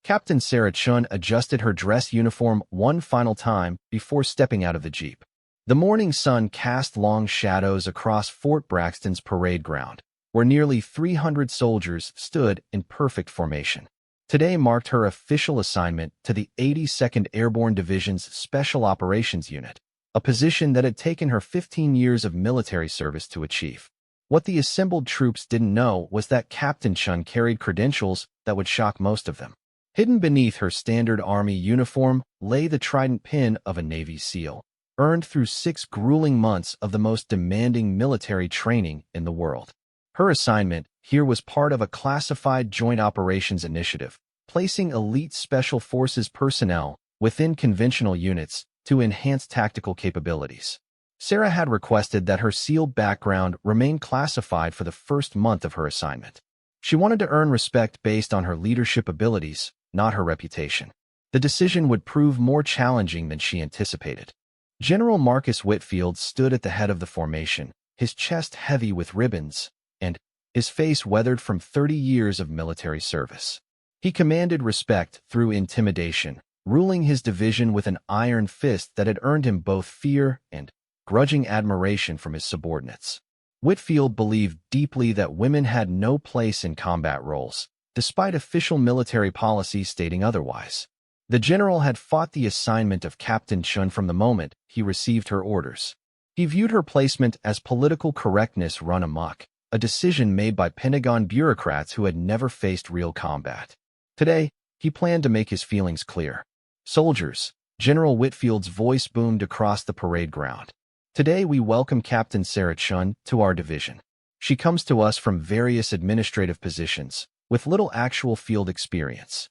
Captain Sarah Chun adjusted her dress uniform one final time before stepping out of the jeep. The morning sun cast long shadows across Fort Braxton's parade ground, where nearly 300 soldiers stood in perfect formation. Today marked her official assignment to the 82nd Airborne Division's Special Operations Unit, a position that had taken her 15 years of military service to achieve. What the assembled troops didn't know was that Captain Chun carried credentials that would shock most of them. Hidden beneath her standard Army uniform lay the trident pin of a Navy SEAL, earned through 6 grueling months of the most demanding military training in the world. Her assignment here was part of a classified joint operations initiative, placing elite Special Forces personnel within conventional units to enhance tactical capabilities. Sarah had requested that her SEAL background remain classified for the first month of her assignment. She wanted to earn respect based on her leadership abilities, not her reputation. The decision would prove more challenging than she anticipated. General Marcus Whitfield stood at the head of the formation, his chest heavy with ribbons, and his face weathered from 30 years of military service. He commanded respect through intimidation, ruling his division with an iron fist that had earned him both fear and grudging admiration from his subordinates. Whitfield believed deeply that women had no place in combat roles, despite official military policy stating otherwise. The general had fought the assignment of Captain Chun from the moment he received her orders. He viewed her placement as political correctness run amok, a decision made by Pentagon bureaucrats who had never faced real combat. Today, he planned to make his feelings clear. Soldiers, General Whitfield's voice boomed across the parade ground. Today we welcome Captain Sarah Chun to our division. She comes to us from various administrative positions, with little actual field experience.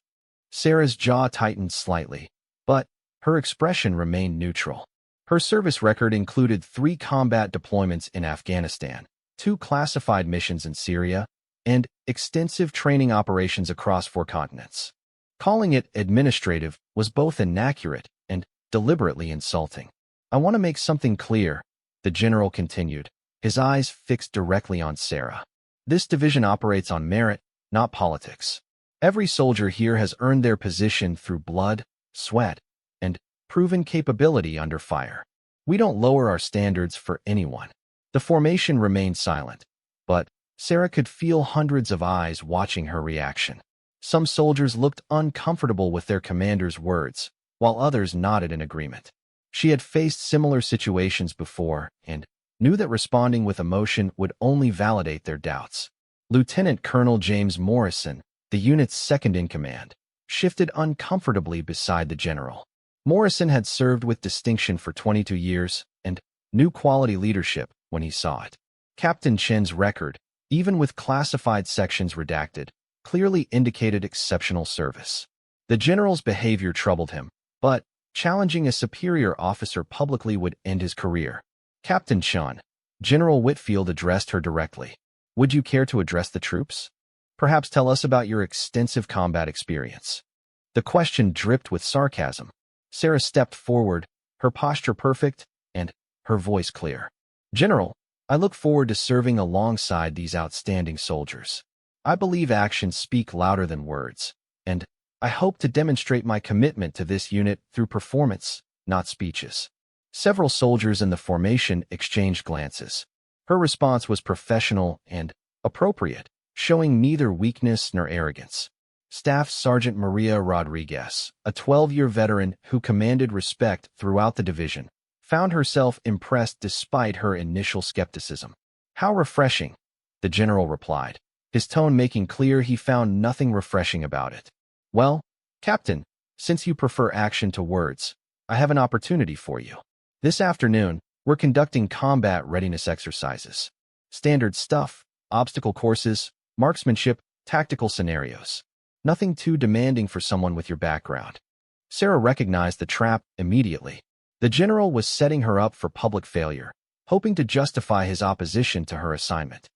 Sarah's jaw tightened slightly, but her expression remained neutral. Her service record included 3 combat deployments in Afghanistan, 2 classified missions in Syria, and extensive training operations across 4 continents. Calling it administrative was both inaccurate and deliberately insulting. I want to make something clear, the general continued, his eyes fixed directly on Sarah. This division operates on merit, not politics. Every soldier here has earned their position through blood, sweat, and proven capability under fire. We don't lower our standards for anyone. The formation remained silent, but Sarah could feel hundreds of eyes watching her reaction. Some soldiers looked uncomfortable with their commander's words, while others nodded in agreement. She had faced similar situations before and knew that responding with emotion would only validate their doubts. Lieutenant Colonel James Morrison, the unit's second-in-command, shifted uncomfortably beside the general. Morrison had served with distinction for 22 years and knew quality leadership when he saw it. Captain Chen's record, even with classified sections redacted, clearly indicated exceptional service. The general's behavior troubled him, but challenging a superior officer publicly would end his career. Captain Chun, General Whitfield addressed her directly. Would you care to address the troops? Perhaps tell us about your extensive combat experience. The question dripped with sarcasm. Sarah stepped forward, her posture perfect, and her voice clear. General, I look forward to serving alongside these outstanding soldiers. I believe actions speak louder than words, and I hope to demonstrate my commitment to this unit through performance, not speeches. Several soldiers in the formation exchanged glances. Her response was professional and appropriate, showing neither weakness nor arrogance. Staff Sergeant Maria Rodriguez, a 12-year veteran who commanded respect throughout the division, found herself impressed despite her initial skepticism. How refreshing, the general replied, his tone making clear he found nothing refreshing about it. Well, Captain, since you prefer action to words, I have an opportunity for you. This afternoon, we're conducting combat readiness exercises. Standard stuff, obstacle courses, marksmanship, tactical scenarios. Nothing too demanding for someone with your background. Sarah recognized the trap immediately. The general was setting her up for public failure, hoping to justify his opposition to her assignment.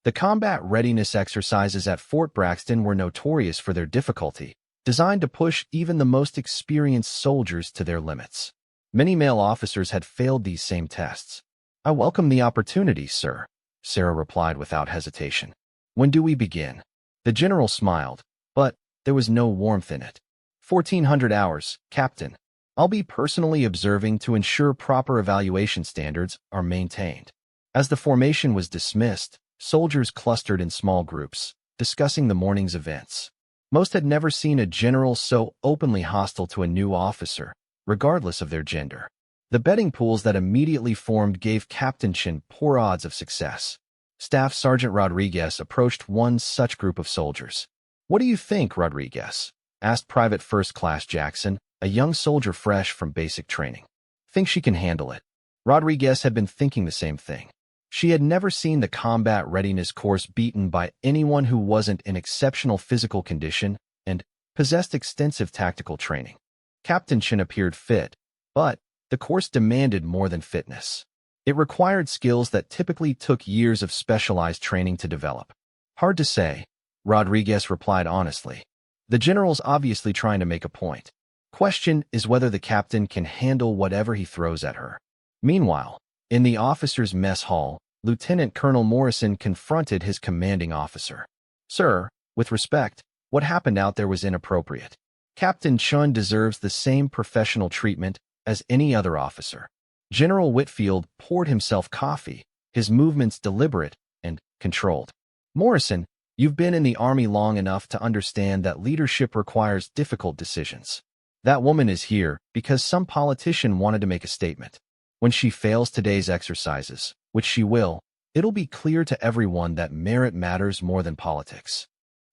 The combat readiness exercises at Fort Braxton were notorious for their difficulty, designed to push even the most experienced soldiers to their limits. Many male officers had failed these same tests. I welcome the opportunity, sir, Sarah replied without hesitation. When do we begin? The general smiled, but there was no warmth in it. 1400 hours, Captain. I'll be personally observing to ensure proper evaluation standards are maintained. As the formation was dismissed, soldiers clustered in small groups, discussing the morning's events. Most had never seen a general so openly hostile to a new officer, regardless of their gender. The betting pools that immediately formed gave Captain Chen poor odds of success. Staff Sergeant Rodriguez approached one such group of soldiers. "What do you think, Rodriguez?" asked Private First Class Jackson, a young soldier fresh from basic training. "Think she can handle it?" Rodriguez had been thinking the same thing. She had never seen the combat readiness course beaten by anyone who wasn't in exceptional physical condition and possessed extensive tactical training. Captain Chen appeared fit, but the course demanded more than fitness. It required skills that typically took years of specialized training to develop. "Hard to say," Rodriguez replied honestly. "The general's obviously trying to make a point. Question is whether the captain can handle whatever he throws at her." Meanwhile, in the officers' mess hall, Lieutenant Colonel Morrison confronted his commanding officer. "Sir, with respect, what happened out there was inappropriate. Captain Chun deserves the same professional treatment as any other officer." General Whitfield poured himself coffee, his movements deliberate and controlled. "Morrison, you've been in the Army long enough to understand that leadership requires difficult decisions. That woman is here because some politician wanted to make a statement. When she fails today's exercises, which she will, it'll be clear to everyone that merit matters more than politics."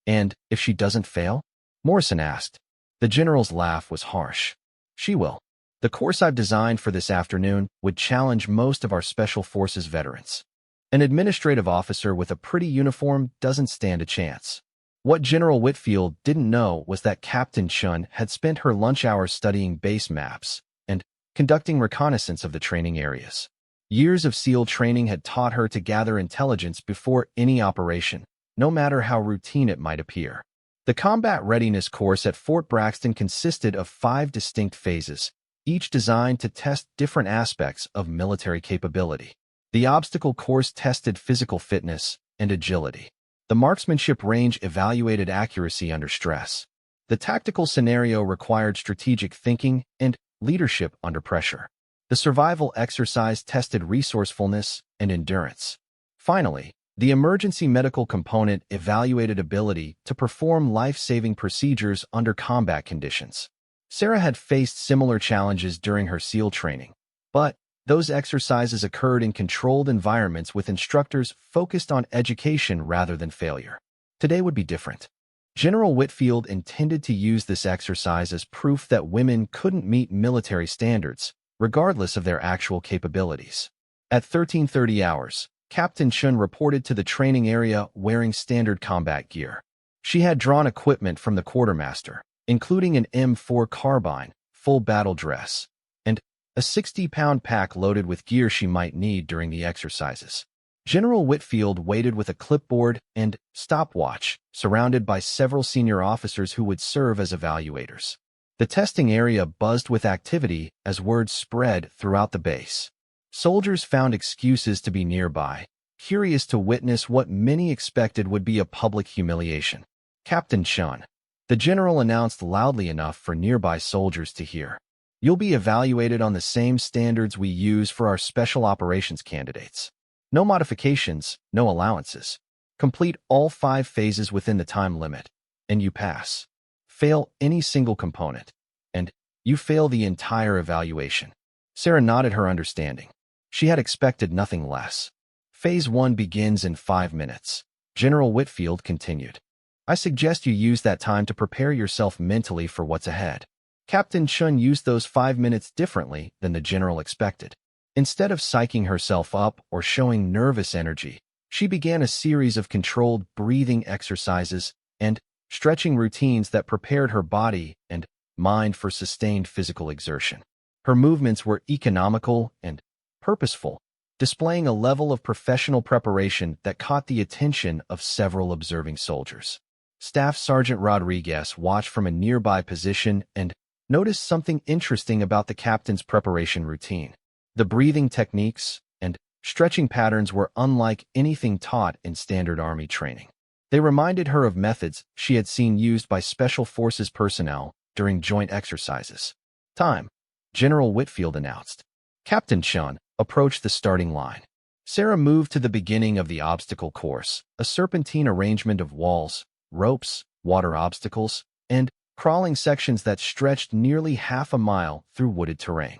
"And if she doesn't fail?" Morrison asked. The general's laugh was harsh. "She will. The course I've designed for this afternoon would challenge most of our Special Forces veterans. An administrative officer with a pretty uniform doesn't stand a chance." What General Whitfield didn't know was that Captain Chun had spent her lunch hours studying base maps and conducting reconnaissance of the training areas. Years of SEAL training had taught her to gather intelligence before any operation, no matter how routine it might appear. The combat readiness course at Fort Braxton consisted of 5 distinct phases, each designed to test different aspects of military capability. The obstacle course tested physical fitness and agility. The marksmanship range evaluated accuracy under stress. The tactical scenario required strategic thinking and leadership under pressure. The survival exercise tested resourcefulness and endurance. Finally, the emergency medical component evaluated ability to perform life-saving procedures under combat conditions. Sarah had faced similar challenges during her SEAL training, but those exercises occurred in controlled environments with instructors focused on education rather than failure. Today would be different. General Whitfield intended to use this exercise as proof that women couldn't meet military standards, regardless of their actual capabilities. At 13:30 hours, Captain Chun reported to the training area wearing standard combat gear. She had drawn equipment from the quartermaster, including an M4 carbine, full battle dress, and a 60-pound pack loaded with gear she might need during the exercises. General Whitfield waited with a clipboard and stopwatch, surrounded by several senior officers who would serve as evaluators. The testing area buzzed with activity as word spread throughout the base. Soldiers found excuses to be nearby, curious to witness what many expected would be a public humiliation. "Captain Chun," the general announced loudly enough for nearby soldiers to hear, "you'll be evaluated on the same standards we use for our special operations candidates. No modifications, no allowances. Complete all 5 phases within the time limit, and you pass. Fail any single component, and you fail the entire evaluation." Sarah nodded her understanding. She had expected nothing less. "Phase 1 begins in 5 minutes. General Whitfield continued. "I suggest you use that time to prepare yourself mentally for what's ahead." Captain Chun used those 5 minutes differently than the general expected. Instead of psyching herself up or showing nervous energy, she began a series of controlled breathing exercises and stretching routines that prepared her body and mind for sustained physical exertion. Her movements were economical and purposeful, displaying a level of professional preparation that caught the attention of several observing soldiers. Staff Sergeant Rodriguez watched from a nearby position and noticed something interesting about the captain's preparation routine. The breathing techniques and stretching patterns were unlike anything taught in standard Army training. They reminded her of methods she had seen used by Special Forces personnel during joint exercises. Time, General Whitfield announced. Captain Chun approached the starting line. Sarah moved to the beginning of the obstacle course, a serpentine arrangement of walls, ropes, water obstacles, and crawling sections that stretched nearly half a mile through wooded terrain.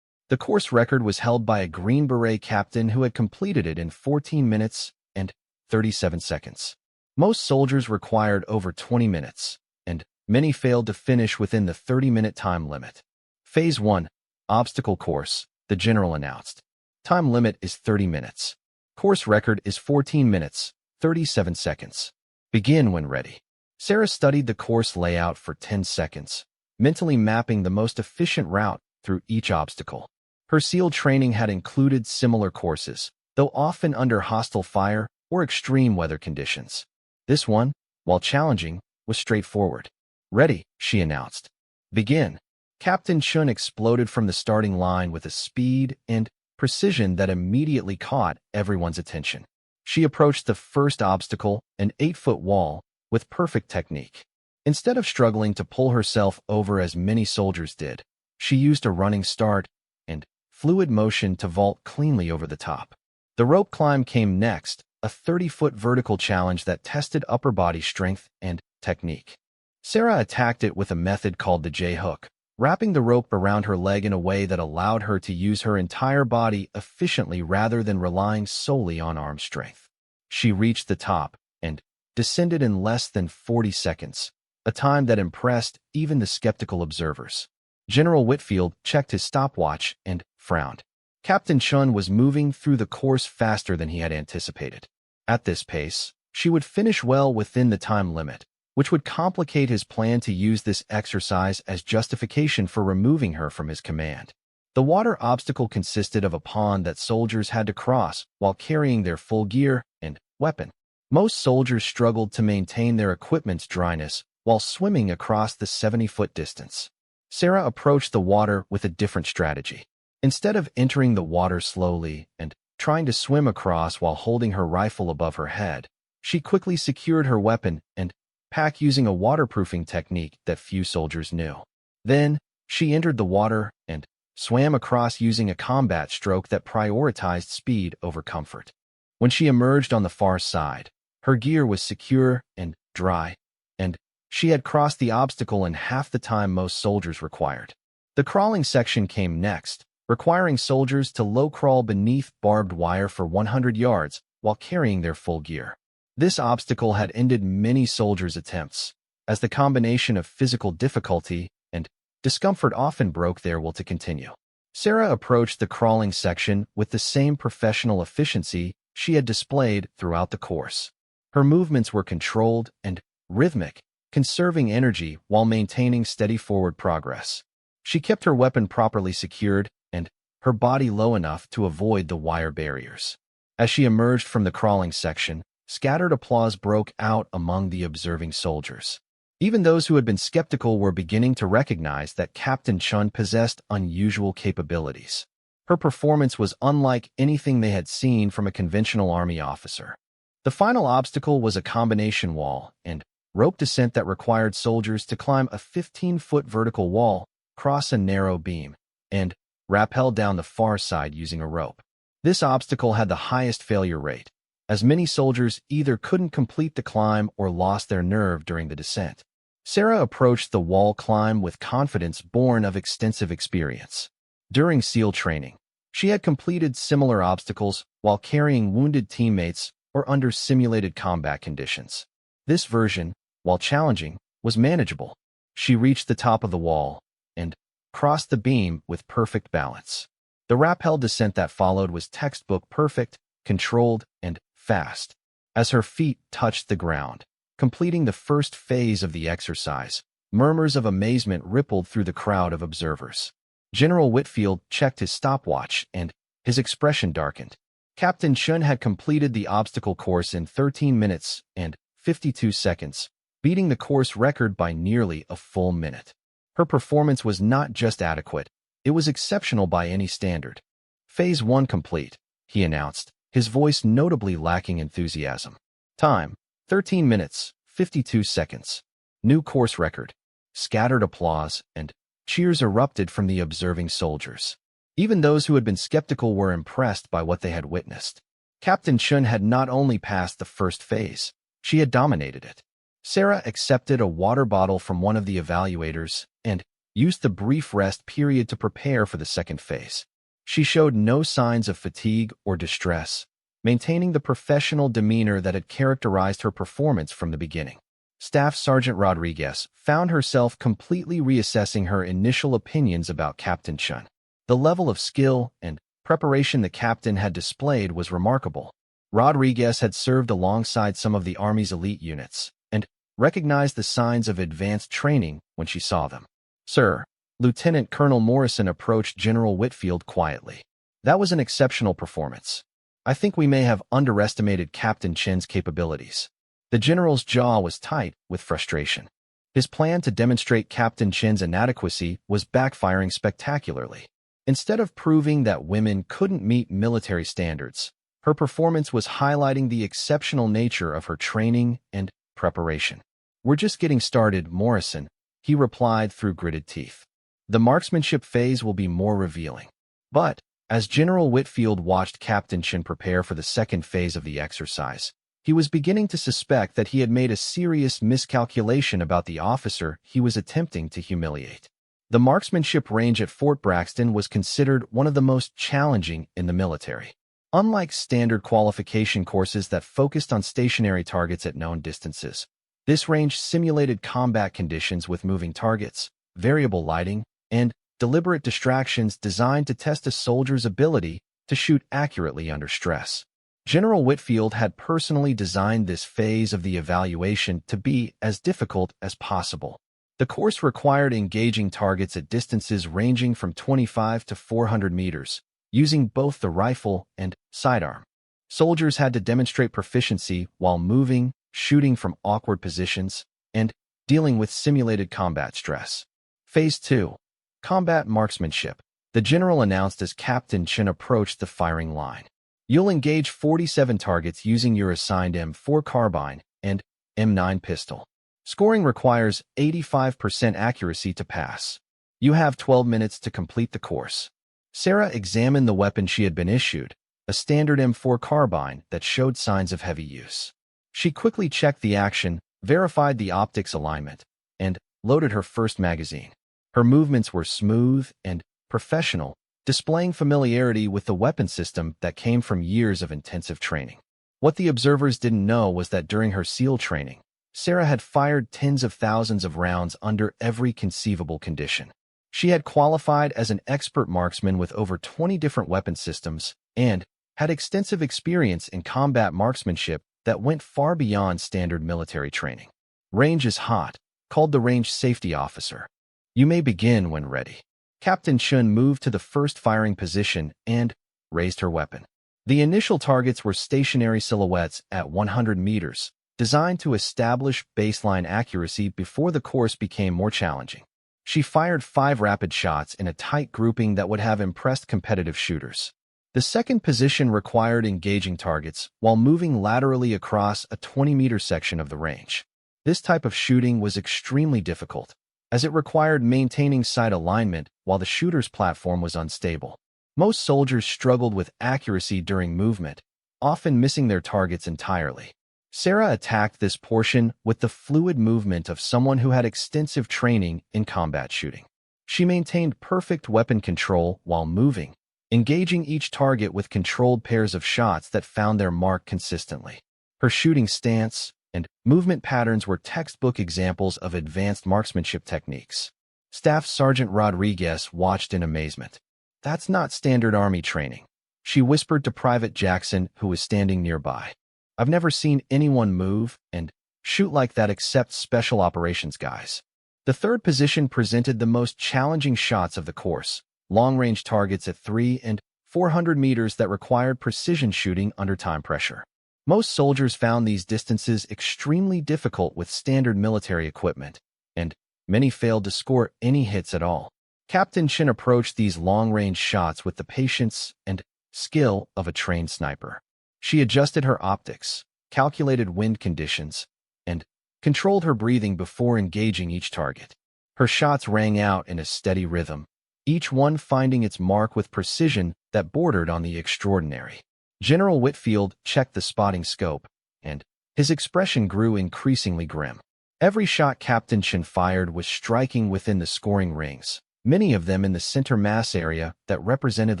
The course record was held by a Green Beret captain who had completed it in 14 minutes and 37 seconds. Most soldiers required over 20 minutes, and many failed to finish within the 30-minute time limit. Phase 1, Obstacle Course, the general announced. Time limit is 30 minutes. Course record is 14 minutes, 37 seconds. Begin when ready. Sarah studied the course layout for 10 seconds, mentally mapping the most efficient route through each obstacle. Her SEAL training had included similar courses, though often under hostile fire or extreme weather conditions. This one, while challenging, was straightforward. Ready, she announced. Begin. Captain Chun exploded from the starting line with a speed and precision that immediately caught everyone's attention. She approached the first obstacle, an 8-foot wall, with perfect technique. Instead of struggling to pull herself over as many soldiers did, she used a running start and fluid motion to vault cleanly over the top. The rope climb came next, a 30-foot vertical challenge that tested upper body strength and technique. Sarah attacked it with a method called the J-hook, wrapping the rope around her leg in a way that allowed her to use her entire body efficiently rather than relying solely on arm strength. She reached the top and descended in less than 40 seconds, a time that impressed even the skeptical observers. General Whitfield checked his stopwatch and frowned. Captain Chun was moving through the course faster than he had anticipated. At this pace, she would finish well within the time limit, which would complicate his plan to use this exercise as justification for removing her from his command. The water obstacle consisted of a pond that soldiers had to cross while carrying their full gear and weapon. Most soldiers struggled to maintain their equipment's dryness while swimming across the 70-foot distance. Sarah approached the water with a different strategy. Instead of entering the water slowly and trying to swim across while holding her rifle above her head, she quickly secured her weapon and pack using a waterproofing technique that few soldiers knew. Then, she entered the water and swam across using a combat stroke that prioritized speed over comfort. When she emerged on the far side, her gear was secure and dry, and she had crossed the obstacle in half the time most soldiers required. The crawling section came next, requiring soldiers to low-crawl beneath barbed wire for 100 yards while carrying their full gear. This obstacle had ended many soldiers' attempts, as the combination of physical difficulty and discomfort often broke their will to continue. Sarah approached the crawling section with the same professional efficiency she had displayed throughout the course. Her movements were controlled and rhythmic, conserving energy while maintaining steady forward progress. She kept her weapon properly secured and her body low enough to avoid the wire barriers. As she emerged from the crawling section, scattered applause broke out among the observing soldiers. Even those who had been skeptical were beginning to recognize that Captain Chun possessed unusual capabilities. Her performance was unlike anything they had seen from a conventional army officer. The final obstacle was a combination wall and rope descent that required soldiers to climb a 15-foot vertical wall, cross a narrow beam, and rappel down the far side using a rope. This obstacle had the highest failure rate, as many soldiers either couldn't complete the climb or lost their nerve during the descent. Sarah approached the wall climb with confidence born of extensive experience. During SEAL training, she had completed similar obstacles while carrying wounded teammates or under simulated combat conditions. This version, while challenging, was manageable. She reached the top of the wall and crossed the beam with perfect balance. The rappel descent that followed was textbook perfect, controlled, and fast. As her feet touched the ground, completing the first phase of the exercise, murmurs of amazement rippled through the crowd of observers. General Whitfield checked his stopwatch and his expression darkened. Captain Chun had completed the obstacle course in 13 minutes and 52 seconds, beating the course record by nearly a full minute. Her performance was not just adequate, it was exceptional by any standard. Phase 1 complete, he announced, his voice notably lacking enthusiasm. Time, 13 minutes, 52 seconds. New course record. scattered applause, and cheers erupted from the observing soldiers. Even those who had been skeptical were impressed by what they had witnessed. Captain Chun had not only passed the first phase, she had dominated it. Sarah accepted a water bottle from one of the evaluators and used the brief rest period to prepare for the second phase. She showed no signs of fatigue or distress, maintaining the professional demeanor that had characterized her performance from the beginning. Staff Sergeant Rodriguez found herself completely reassessing her initial opinions about Captain Chun. The level of skill and preparation the captain had displayed was remarkable. Rodriguez had served alongside some of the Army's elite units and recognized the signs of advanced training when she saw them. "Sir," Lieutenant Colonel Morrison approached General Whitfield quietly. "That was an exceptional performance. I think we may have underestimated Captain Chin's capabilities." The general's jaw was tight with frustration. His plan to demonstrate Captain Chin's inadequacy was backfiring spectacularly. Instead of proving that women couldn't meet military standards, her performance was highlighting the exceptional nature of her training and preparation. "We're just getting started, Morrison," he replied through gritted teeth. "The marksmanship phase will be more revealing." But, as General Whitfield watched Captain Chin prepare for the second phase of the exercise, he was beginning to suspect that he had made a serious miscalculation about the officer he was attempting to humiliate. The marksmanship range at Fort Braxton was considered one of the most challenging in the military. Unlike standard qualification courses that focused on stationary targets at known distances, this range simulated combat conditions with moving targets, variable lighting, and deliberate distractions designed to test a soldier's ability to shoot accurately under stress. General Whitfield had personally designed this phase of the evaluation to be as difficult as possible. The course required engaging targets at distances ranging from 25 to 400 meters, using both the rifle and sidearm. Soldiers had to demonstrate proficiency while moving, shooting from awkward positions, and dealing with simulated combat stress. Phase 2. Combat Marksmanship. The general announced as Captain Chin approached the firing line. "You'll engage 47 targets using your assigned M4 carbine and M9 pistol. Scoring requires 85% accuracy to pass. You have 12 minutes to complete the course." Sarah examined the weapon she had been issued, a standard M4 carbine that showed signs of heavy use. She quickly checked the action, verified the optics alignment, and loaded her first magazine. Her movements were smooth and professional, displaying familiarity with the weapon system that came from years of intensive training. What the observers didn't know was that during her SEAL training, Sarah had fired tens of thousands of rounds under every conceivable condition. She had qualified as an expert marksman with over 20 different weapon systems and had extensive experience in combat marksmanship that went far beyond standard military training. "Range is hot," called the range safety officer. "You may begin when ready." Captain Chun moved to the first firing position and raised her weapon. The initial targets were stationary silhouettes at 100 meters, designed to establish baseline accuracy before the course became more challenging. She fired 5 rapid shots in a tight grouping that would have impressed competitive shooters. The second position required engaging targets while moving laterally across a 20-meter section of the range. This type of shooting was extremely difficult, as it required maintaining sight alignment while the shooter's platform was unstable. Most soldiers struggled with accuracy during movement, often missing their targets entirely. Sarah attacked this portion with the fluid movement of someone who had extensive training in combat shooting. She maintained perfect weapon control while moving, engaging each target with controlled pairs of shots that found their mark consistently. Her shooting stance and movement patterns were textbook examples of advanced marksmanship techniques. Staff Sergeant Rodriguez watched in amazement. "That's not standard Army training," she whispered to Private Jackson, who was standing nearby. "I've never seen anyone move and shoot like that except special operations guys." The third position presented the most challenging shots of the course, long-range targets at 300 and 400 meters that required precision shooting under time pressure. Most soldiers found these distances extremely difficult with standard military equipment, and many failed to score any hits at all. Captain Chin approached these long-range shots with the patience and skill of a trained sniper. She adjusted her optics, calculated wind conditions, and controlled her breathing before engaging each target. Her shots rang out in a steady rhythm, each one finding its mark with precision that bordered on the extraordinary. General Whitfield checked the spotting scope, and his expression grew increasingly grim. Every shot Captain Chen fired was striking within the scoring rings, many of them in the center mass area that represented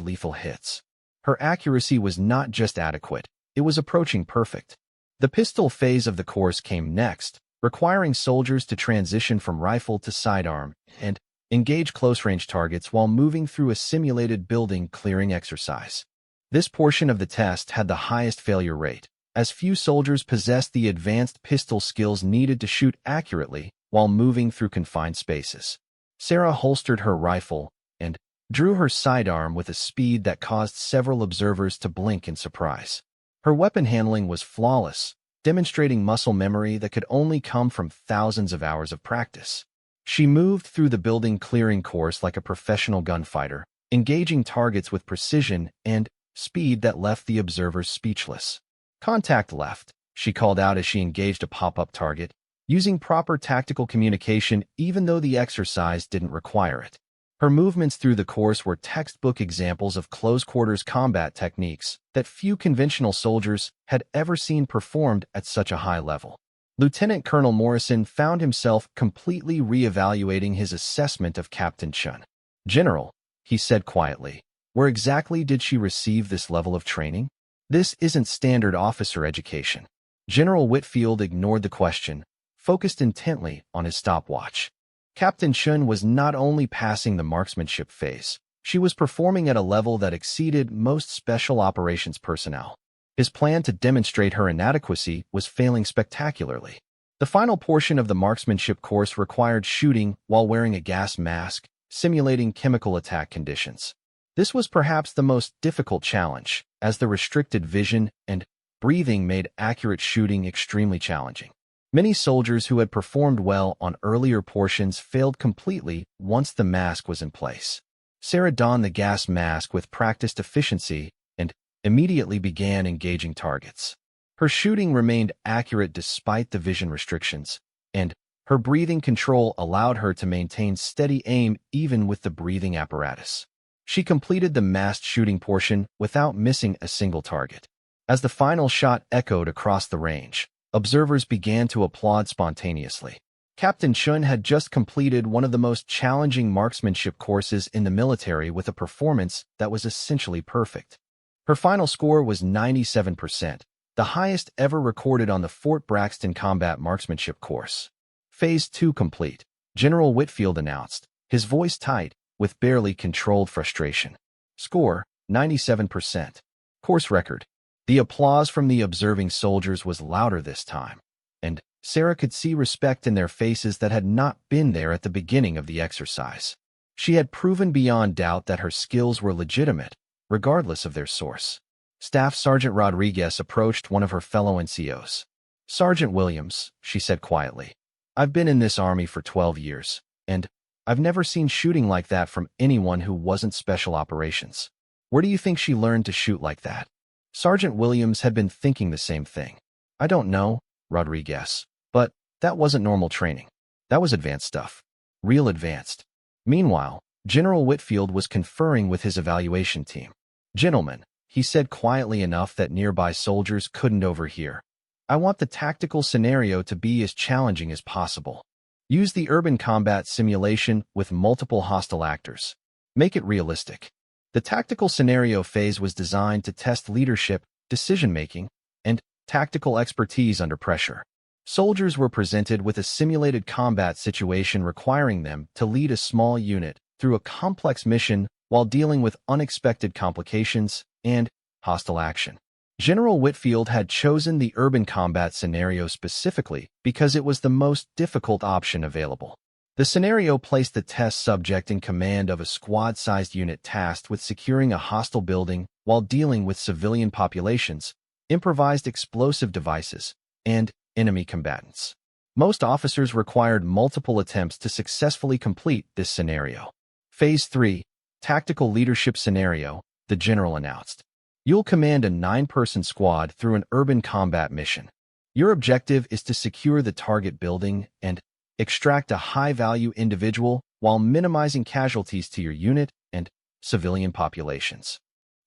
lethal hits. Her accuracy was not just adequate, it was approaching perfect. The pistol phase of the course came next, requiring soldiers to transition from rifle to sidearm and engage close-range targets while moving through a simulated building clearing exercise. This portion of the test had the highest failure rate, as few soldiers possessed the advanced pistol skills needed to shoot accurately while moving through confined spaces. Sarah holstered her rifle and drew her sidearm with a speed that caused several observers to blink in surprise. Her weapon handling was flawless, demonstrating muscle memory that could only come from thousands of hours of practice. She moved through the building clearing course like a professional gunfighter, engaging targets with precision and speed that left the observers speechless. "Contact left," she called out as she engaged a pop-up target, using proper tactical communication even though the exercise didn't require it. Her movements through the course were textbook examples of close-quarters combat techniques that few conventional soldiers had ever seen performed at such a high level. Lieutenant Colonel Morrison found himself completely re-evaluating his assessment of Captain Chun. "General," he said quietly, "where exactly did she receive this level of training? This isn't standard officer education." General Whitfield ignored the question, focused intently on his stopwatch. Captain Chun was not only passing the marksmanship phase, she was performing at a level that exceeded most special operations personnel. His plan to demonstrate her inadequacy was failing spectacularly. The final portion of the marksmanship course required shooting while wearing a gas mask, simulating chemical attack conditions. This was perhaps the most difficult challenge, as the restricted vision and breathing made accurate shooting extremely challenging. Many soldiers who had performed well on earlier portions failed completely once the mask was in place. Sarah donned the gas mask with practiced efficiency and immediately began engaging targets. Her shooting remained accurate despite the vision restrictions, and her breathing control allowed her to maintain steady aim even with the breathing apparatus. She completed the masked shooting portion without missing a single target. As the final shot echoed across the range, observers began to applaud spontaneously. Captain Chun had just completed one of the most challenging marksmanship courses in the military with a performance that was essentially perfect. Her final score was 97%, the highest ever recorded on the Fort Braxton Combat Marksmanship course. Phase 2 complete, General Whitfield announced, his voice tight, with barely controlled frustration. Score, 97%. Course record. The applause from the observing soldiers was louder this time, and Sarah could see respect in their faces that had not been there at the beginning of the exercise. She had proven beyond doubt that her skills were legitimate, regardless of their source. Staff Sergeant Rodriguez approached one of her fellow NCOs. "Sergeant Williams," she said quietly, "I've been in this army for 12 years, and I've never seen shooting like that from anyone who wasn't special operations. Where do you think she learned to shoot like that?" Sergeant Williams had been thinking the same thing. "I don't know, Rodriguez, but that wasn't normal training. That was advanced stuff. Real advanced." Meanwhile, General Whitfield was conferring with his evaluation team. "Gentlemen," he said quietly enough that nearby soldiers couldn't overhear, "I want the tactical scenario to be as challenging as possible. Use the urban combat simulation with multiple hostile actors. Make it realistic." The tactical scenario phase was designed to test leadership, decision-making, and tactical expertise under pressure. Soldiers were presented with a simulated combat situation requiring them to lead a small unit through a complex mission while dealing with unexpected complications and hostile action. General Whitfield had chosen the urban combat scenario specifically because it was the most difficult option available. The scenario placed the test subject in command of a squad-sized unit tasked with securing a hostile building while dealing with civilian populations, improvised explosive devices, and enemy combatants. Most officers required multiple attempts to successfully complete this scenario. Phase 3, Tactical Leadership Scenario, the general announced. You'll command a 9-person squad through an urban combat mission. Your objective is to secure the target building and extract a high-value individual while minimizing casualties to your unit and civilian populations.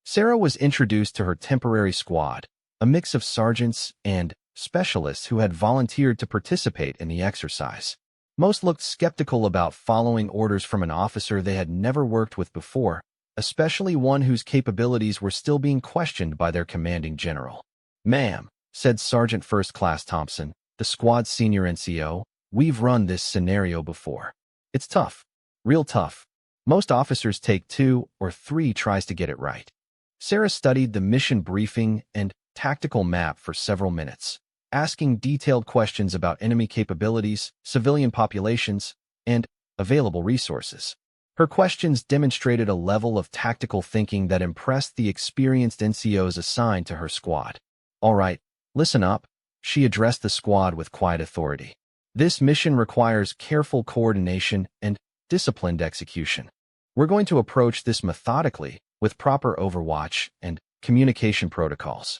Sarah was introduced to her temporary squad, a mix of sergeants and specialists who had volunteered to participate in the exercise. Most looked skeptical about following orders from an officer they had never worked with before, especially one whose capabilities were still being questioned by their commanding general. "Ma'am," said Sergeant First Class Thompson, the squad's senior NCO, "we've run this scenario before. It's tough, real tough. Most officers take 2 or 3 tries to get it right." Sarah studied the mission briefing and tactical map for several minutes, asking detailed questions about enemy capabilities, civilian populations, and available resources. Her questions demonstrated a level of tactical thinking that impressed the experienced NCOs assigned to her squad. "All right, listen up," she addressed the squad with quiet authority. "This mission requires careful coordination and disciplined execution. We're going to approach this methodically, with proper overwatch and communication protocols."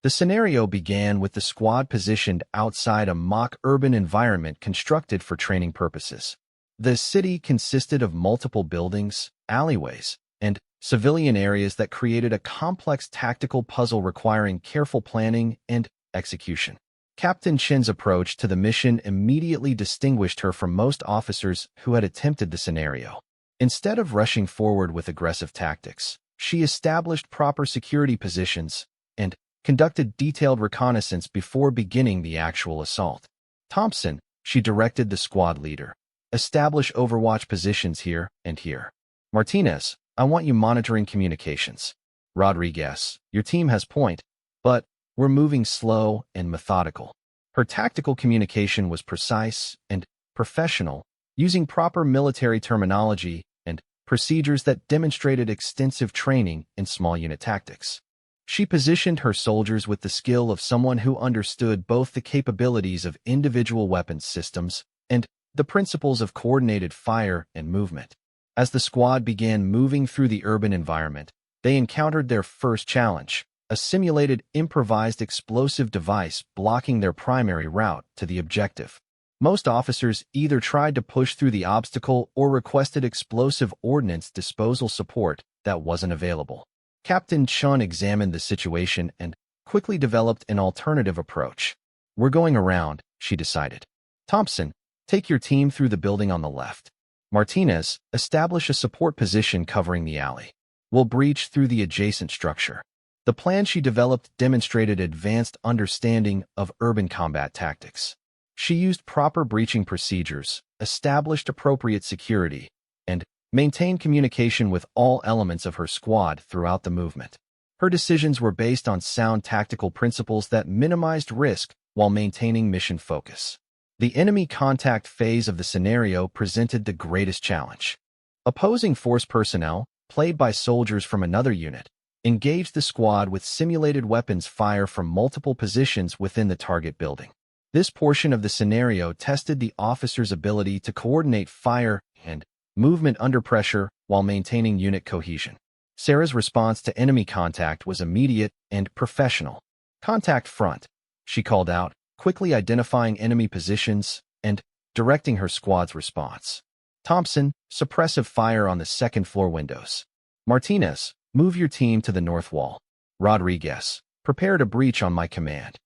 The scenario began with the squad positioned outside a mock urban environment constructed for training purposes. The city consisted of multiple buildings, alleyways, and civilian areas that created a complex tactical puzzle requiring careful planning and execution. Captain Chen's approach to the mission immediately distinguished her from most officers who had attempted the scenario. Instead of rushing forward with aggressive tactics, she established proper security positions and conducted detailed reconnaissance before beginning the actual assault. "Thompson," she directed the squad leader, "establish overwatch positions here and here. Martinez, I want you monitoring communications. Rodriguez, your team has point, but we're moving slow and methodical." Her tactical communication was precise and professional, using proper military terminology and procedures that demonstrated extensive training in small unit tactics. She positioned her soldiers with the skill of someone who understood both the capabilities of individual weapons systems and the principles of coordinated fire and movement. As the squad began moving through the urban environment, they encountered their first challenge, a simulated improvised explosive device blocking their primary route to the objective. Most officers either tried to push through the obstacle or requested explosive ordnance disposal support that wasn't available. Captain Chun examined the situation and quickly developed an alternative approach. "We're going around," she decided. "Thompson, take your team through the building on the left. Martinez, establish a support position covering the alley. We'll breach through the adjacent structure." The plan she developed demonstrated advanced understanding of urban combat tactics. She used proper breaching procedures, established appropriate security, and maintained communication with all elements of her squad throughout the movement. Her decisions were based on sound tactical principles that minimized risk while maintaining mission focus. The enemy contact phase of the scenario presented the greatest challenge. Opposing force personnel, played by soldiers from another unit, engaged the squad with simulated weapons fire from multiple positions within the target building. This portion of the scenario tested the officer's ability to coordinate fire and movement under pressure while maintaining unit cohesion. Sarah's response to enemy contact was immediate and professional. "Contact front," she called out, quickly identifying enemy positions and directing her squad's response. "Thompson, suppressive fire on the second-floor windows. Martinez, move your team to the north wall. Rodriguez, prepare to breach on my command."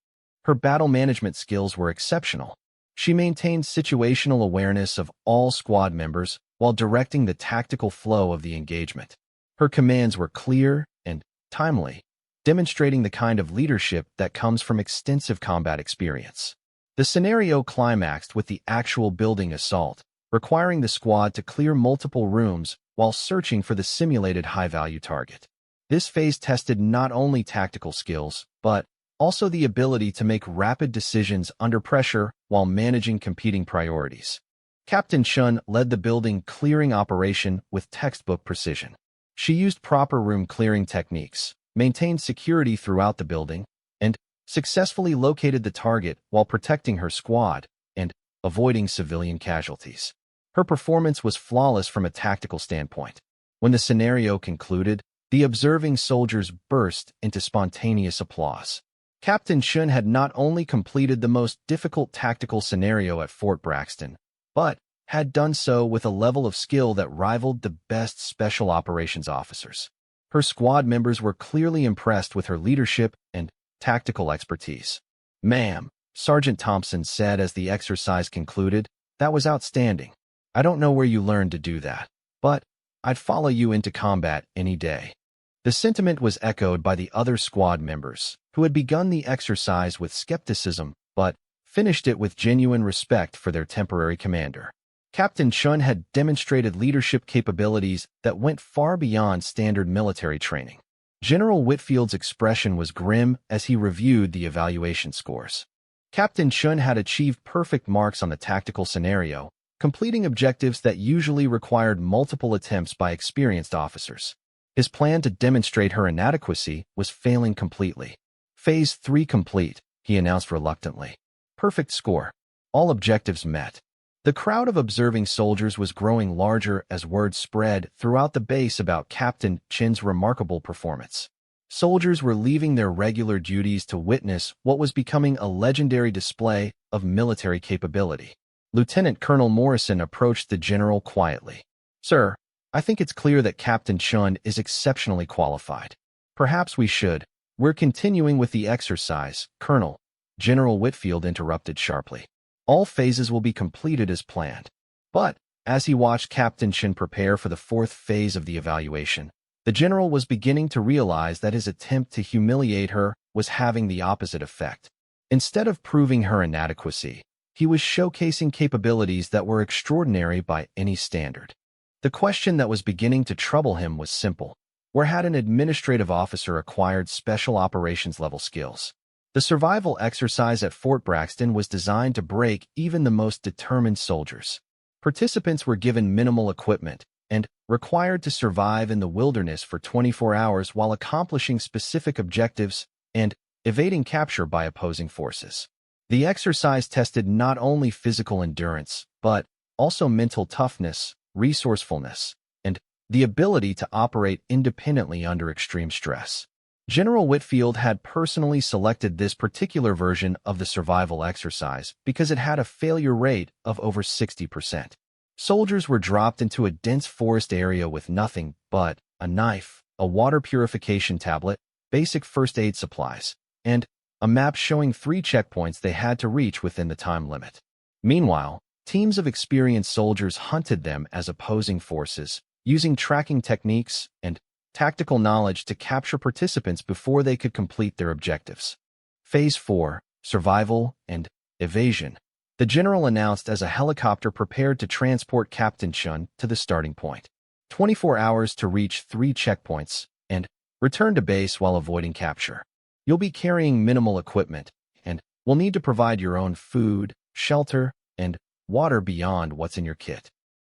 Her battle management skills were exceptional. She maintained situational awareness of all squad members while directing the tactical flow of the engagement. Her commands were clear and timely, demonstrating the kind of leadership that comes from extensive combat experience. The scenario climaxed with the actual building assault, requiring the squad to clear multiple rooms while searching for the simulated high-value target. This phase tested not only tactical skills, but also the ability to make rapid decisions under pressure while managing competing priorities. Captain Chun led the building clearing operation with textbook precision. She used proper room clearing techniques, maintained security throughout the building, and successfully located the target while protecting her squad and avoiding civilian casualties. Her performance was flawless from a tactical standpoint. When the scenario concluded, the observing soldiers burst into spontaneous applause. Captain Chun had not only completed the most difficult tactical scenario at Fort Braxton, but had done so with a level of skill that rivaled the best special operations officers. Her squad members were clearly impressed with her leadership and tactical expertise. "Ma'am," Sergeant Thompson said as the exercise concluded, "that was outstanding. I don't know where you learned to do that, but I'd follow you into combat any day." The sentiment was echoed by the other squad members, who had begun the exercise with skepticism but finished it with genuine respect for their temporary commander. Captain Chun had demonstrated leadership capabilities that went far beyond standard military training. General Whitfield's expression was grim as he reviewed the evaluation scores. Captain Chun had achieved perfect marks on the tactical scenario, completing objectives that usually required multiple attempts by experienced officers. His plan to demonstrate her inadequacy was failing completely. "Phase 3 complete," he announced reluctantly. "Perfect score. All objectives met." The crowd of observing soldiers was growing larger as word spread throughout the base about Captain Chin's remarkable performance. Soldiers were leaving their regular duties to witness what was becoming a legendary display of military capability. Lieutenant Colonel Morrison approached the general quietly. "Sir, I think it's clear that Captain Chun is exceptionally qualified. Perhaps we should." "We're continuing with the exercise, Colonel," General Whitfield interrupted sharply. "All phases will be completed as planned." But, as he watched Captain Chin prepare for the fourth phase of the evaluation, the general was beginning to realize that his attempt to humiliate her was having the opposite effect. Instead of proving her inadequacy, he was showcasing capabilities that were extraordinary by any standard. The question that was beginning to trouble him was simple. Where had an administrative officer acquired special operations-level skills? The survival exercise at Fort Braxton was designed to break even the most determined soldiers. Participants were given minimal equipment and required to survive in the wilderness for 24 hours while accomplishing specific objectives and evading capture by opposing forces. The exercise tested not only physical endurance, but also mental toughness, resourcefulness, and the ability to operate independently under extreme stress. General Whitfield had personally selected this particular version of the survival exercise because it had a failure rate of over 60%. Soldiers were dropped into a dense forest area with nothing but a knife, a water purification tablet, basic first aid supplies, and a map showing 3 checkpoints they had to reach within the time limit. Meanwhile, teams of experienced soldiers hunted them as opposing forces, using tracking techniques and tactical knowledge to capture participants before they could complete their objectives. Phase 4, Survival and Evasion. The general announced as a helicopter prepared to transport Captain Chun to the starting point. 24 hours to reach 3 checkpoints and return to base while avoiding capture. You'll be carrying minimal equipment and will need to provide your own food, shelter, and water beyond what's in your kit.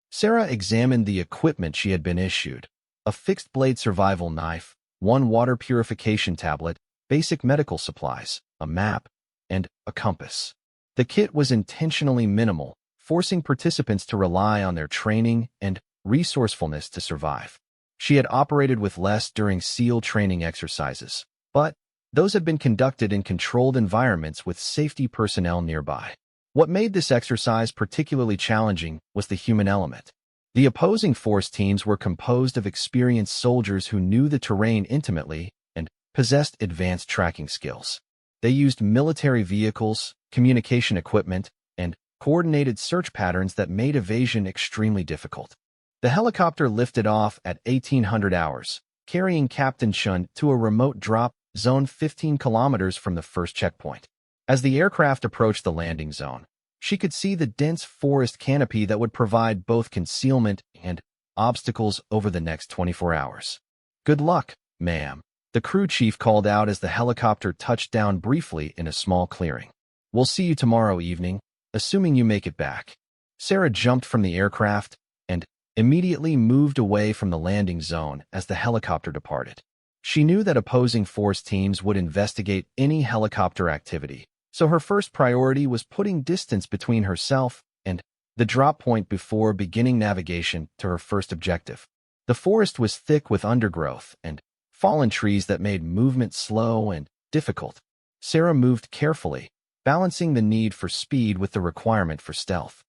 Sarah examined the equipment she had been issued. A fixed-blade survival knife, 1 water purification tablet, basic medical supplies, a map, and a compass. The kit was intentionally minimal, forcing participants to rely on their training and resourcefulness to survive. She had operated with less during SEAL training exercises, but those had been conducted in controlled environments with safety personnel nearby. What made this exercise particularly challenging was the human element. The opposing force teams were composed of experienced soldiers who knew the terrain intimately and possessed advanced tracking skills. They used military vehicles, communication equipment, and coordinated search patterns that made evasion extremely difficult. The helicopter lifted off at 1800 hours, carrying Captain Chun to a remote drop zone 15 kilometers from the first checkpoint. As the aircraft approached the landing zone, she could see the dense forest canopy that would provide both concealment and obstacles over the next 24 hours. "Good luck, ma'am," the crew chief called out as the helicopter touched down briefly in a small clearing. "We'll see you tomorrow evening, assuming you make it back." Sarah jumped from the aircraft and immediately moved away from the landing zone as the helicopter departed. She knew that opposing force teams would investigate any helicopter activity, so her first priority was putting distance between herself and the drop point before beginning navigation to her first objective. The forest was thick with undergrowth and fallen trees that made movement slow and difficult. Sarah moved carefully, balancing the need for speed with the requirement for stealth.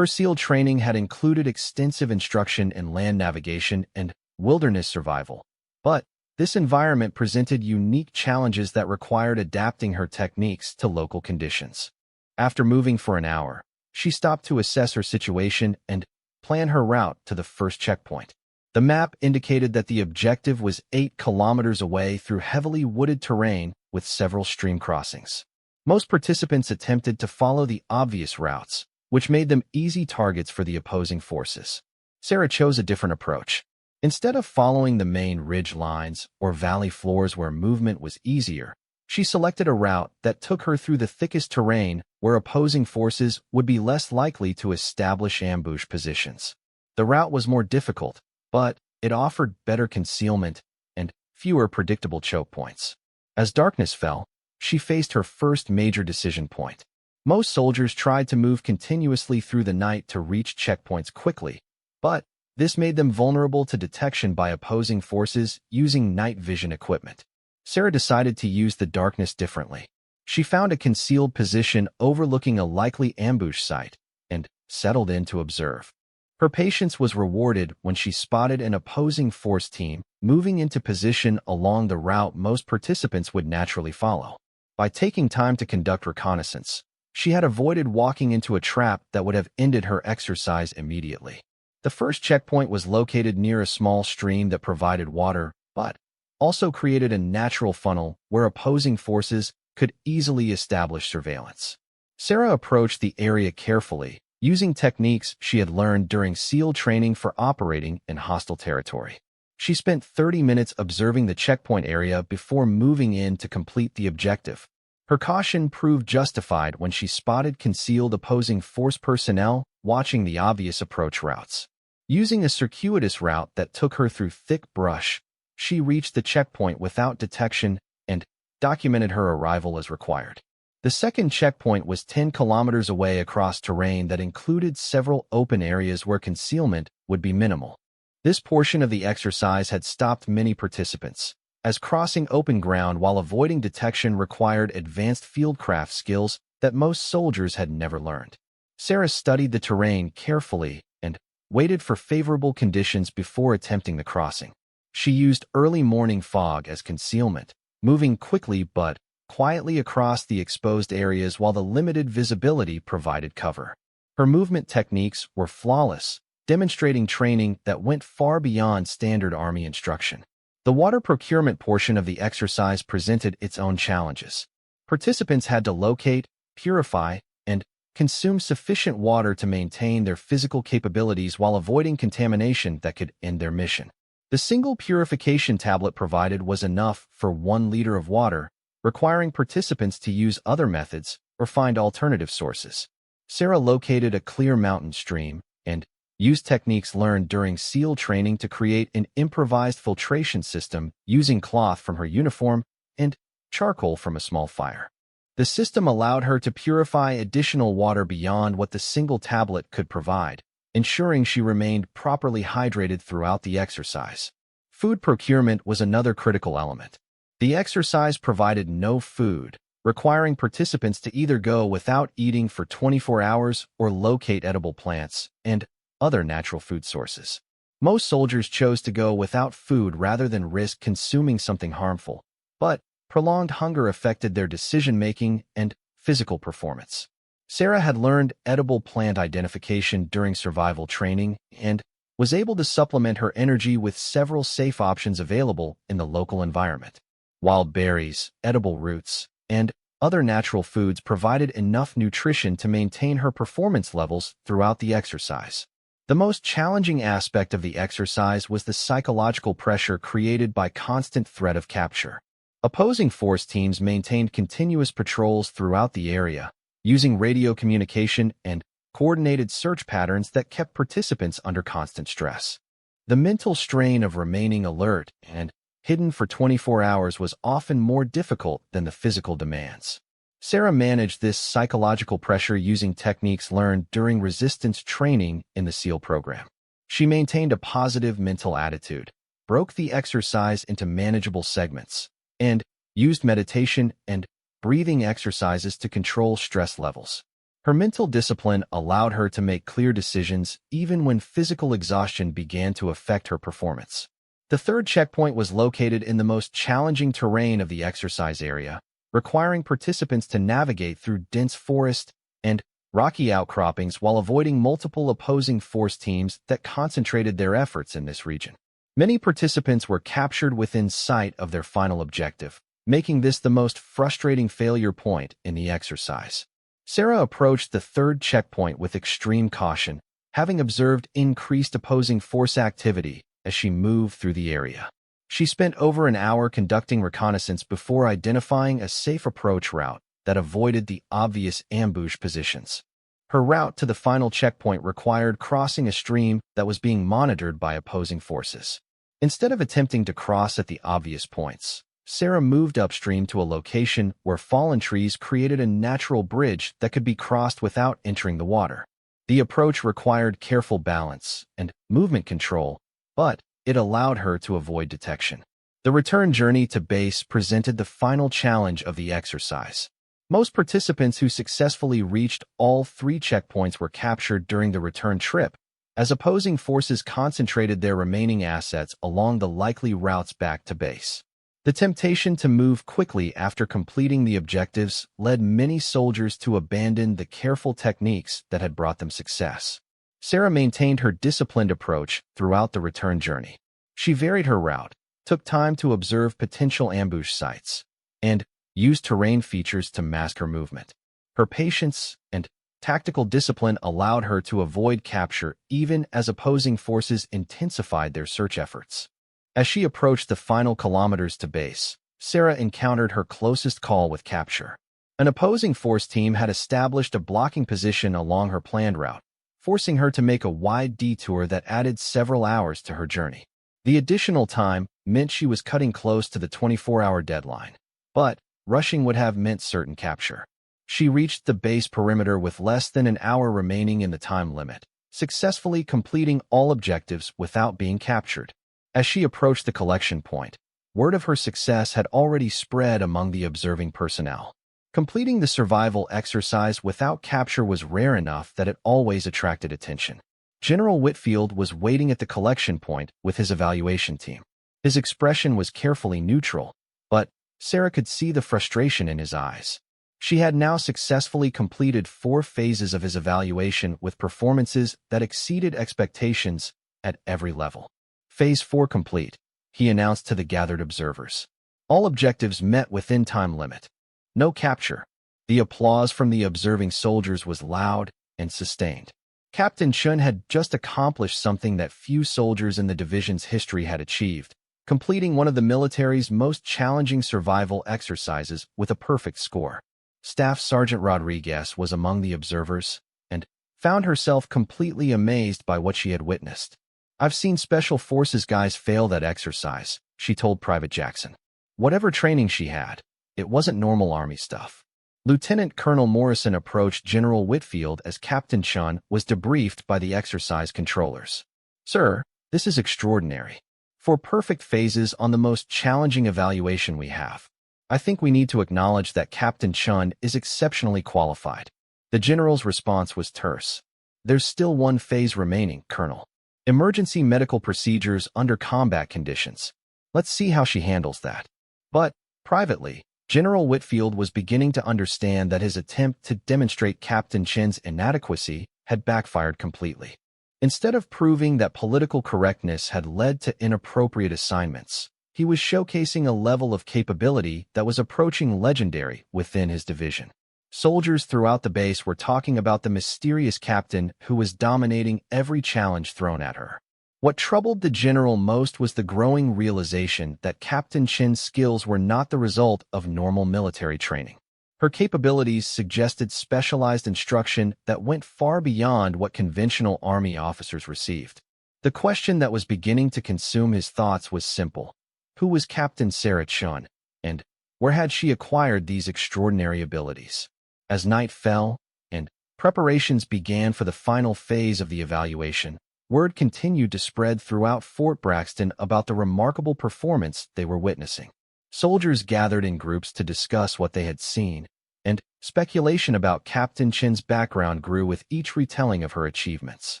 Her SEAL training had included extensive instruction in land navigation and wilderness survival, but this environment presented unique challenges that required adapting her techniques to local conditions. After moving for an hour, she stopped to assess her situation and plan her route to the first checkpoint. The map indicated that the objective was 8 kilometers away through heavily wooded terrain with several stream crossings. Most participants attempted to follow the obvious routes, which made them easy targets for the opposing forces. Sarah chose a different approach. Instead of following the main ridge lines or valley floors where movement was easier, she selected a route that took her through the thickest terrain where opposing forces would be less likely to establish ambush positions. The route was more difficult, but it offered better concealment and fewer predictable choke points. As darkness fell, she faced her first major decision point. Most soldiers tried to move continuously through the night to reach checkpoints quickly, but this made them vulnerable to detection by opposing forces using night vision equipment. Sarah decided to use the darkness differently. She found a concealed position overlooking a likely ambush site and settled in to observe. Her patience was rewarded when she spotted an opposing force team moving into position along the route most participants would naturally follow. By taking time to conduct reconnaissance, she had avoided walking into a trap that would have ended her exercise immediately. The first checkpoint was located near a small stream that provided water, but also created a natural funnel where opposing forces could easily establish surveillance. Sarah approached the area carefully, using techniques she had learned during SEAL training for operating in hostile territory. She spent 30 minutes observing the checkpoint area before moving in to complete the objective. Her caution proved justified when she spotted concealed opposing force personnel watching the obvious approach routes. Using a circuitous route that took her through thick brush, she reached the checkpoint without detection and documented her arrival as required. The second checkpoint was 10 kilometers away across terrain that included several open areas where concealment would be minimal. This portion of the exercise had stopped many participants, as crossing open ground while avoiding detection required advanced fieldcraft skills that most soldiers had never learned. Sarah studied the terrain carefully and waited for favorable conditions before attempting the crossing. She used early morning fog as concealment, moving quickly but quietly across the exposed areas while the limited visibility provided cover. Her movement techniques were flawless, demonstrating training that went far beyond standard Army instruction. The water procurement portion of the exercise presented its own challenges. Participants had to locate, purify, and consume sufficient water to maintain their physical capabilities while avoiding contamination that could end their mission. The single purification tablet provided was enough for 1 liter of water, requiring participants to use other methods or find alternative sources. Sarah located a clear mountain stream and used techniques learned during SEAL training to create an improvised filtration system using cloth from her uniform and charcoal from a small fire. The system allowed her to purify additional water beyond what the single tablet could provide, ensuring she remained properly hydrated throughout the exercise. Food procurement was another critical element. The exercise provided no food, requiring participants to either go without eating for 24 hours or locate edible plants and other natural food sources. Most soldiers chose to go without food rather than risk consuming something harmful, but prolonged hunger affected their decision-making and physical performance. Sarah had learned edible plant identification during survival training and was able to supplement her energy with several safe options available in the local environment. Wild berries, edible roots, and other natural foods provided enough nutrition to maintain her performance levels throughout the exercise. The most challenging aspect of the exercise was the psychological pressure created by constant threat of capture. Opposing force teams maintained continuous patrols throughout the area, using radio communication and coordinated search patterns that kept participants under constant stress. The mental strain of remaining alert and hidden for 24 hours was often more difficult than the physical demands. Sarah managed this psychological pressure using techniques learned during resistance training in the SEAL program. She maintained a positive mental attitude, broke the exercise into manageable segments, and used meditation and breathing exercises to control stress levels. Her mental discipline allowed her to make clear decisions even when physical exhaustion began to affect her performance. The third checkpoint was located in the most challenging terrain of the exercise area, requiring participants to navigate through dense forest and rocky outcroppings while avoiding multiple opposing force teams that concentrated their efforts in this region. Many participants were captured within sight of their final objective, making this the most frustrating failure point in the exercise. Sarah approached the third checkpoint with extreme caution, having observed increased opposing force activity as she moved through the area. She spent over an hour conducting reconnaissance before identifying a safe approach route that avoided the obvious ambush positions. Her route to the final checkpoint required crossing a stream that was being monitored by opposing forces. Instead of attempting to cross at the obvious points, Sarah moved upstream to a location where fallen trees created a natural bridge that could be crossed without entering the water. The approach required careful balance and movement control, but it allowed her to avoid detection. The return journey to base presented the final challenge of the exercise. Most participants who successfully reached all 3 checkpoints were captured during the return trip, as opposing forces concentrated their remaining assets along the likely routes back to base. The temptation to move quickly after completing the objectives led many soldiers to abandon the careful techniques that had brought them success. Sarah maintained her disciplined approach throughout the return journey. She varied her route, took time to observe potential ambush sites, and used terrain features to mask her movement. Her patience and tactical discipline allowed her to avoid capture even as opposing forces intensified their search efforts. As she approached the final kilometers to base, Sarah encountered her closest call with capture. An opposing force team had established a blocking position along her planned route, forcing her to make a wide detour that added several hours to her journey. The additional time meant she was cutting close to the 24-hour deadline, but rushing would have meant certain capture. She reached the base perimeter with less than an hour remaining in the time limit, successfully completing all objectives without being captured. As she approached the collection point, word of her success had already spread among the observing personnel. Completing the survival exercise without capture was rare enough that it always attracted attention. General Whitfield was waiting at the collection point with his evaluation team. His expression was carefully neutral, but Sarah could see the frustration in his eyes. She had now successfully completed 4 phases of his evaluation with performances that exceeded expectations at every level. Phase 4 complete, he announced to the gathered observers. All objectives met within time limit. No capture. The applause from the observing soldiers was loud and sustained. Captain Chun had just accomplished something that few soldiers in the division's history had achieved, completing one of the military's most challenging survival exercises with a perfect score. Staff Sergeant Rodriguez was among the observers and found herself completely amazed by what she had witnessed. "I've seen Special Forces guys fail that exercise," she told Private Jackson. Whatever training she had, it wasn't normal Army stuff. Lieutenant Colonel Morrison approached General Whitfield as Captain Chun was debriefed by the exercise controllers. "Sir, this is extraordinary. For perfect phases on the most challenging evaluation we have, I think we need to acknowledge that Captain Chun is exceptionally qualified." The general's response was terse. "There's still 1 phase remaining, Colonel. Emergency medical procedures under combat conditions. Let's see how she handles that." But, privately, General Whitfield was beginning to understand that his attempt to demonstrate Captain Chin's inadequacy had backfired completely. Instead of proving that political correctness had led to inappropriate assignments, he was showcasing a level of capability that was approaching legendary within his division. Soldiers throughout the base were talking about the mysterious captain who was dominating every challenge thrown at her. What troubled the general most was the growing realization that Captain Chin's skills were not the result of normal military training. Her capabilities suggested specialized instruction that went far beyond what conventional Army officers received. The question that was beginning to consume his thoughts was simple. Who was Captain Sarah Chun, and where had she acquired these extraordinary abilities? As night fell, and preparations began for the final phase of the evaluation, word continued to spread throughout Fort Braxton about the remarkable performance they were witnessing. Soldiers gathered in groups to discuss what they had seen, and speculation about Captain Chin's background grew with each retelling of her achievements.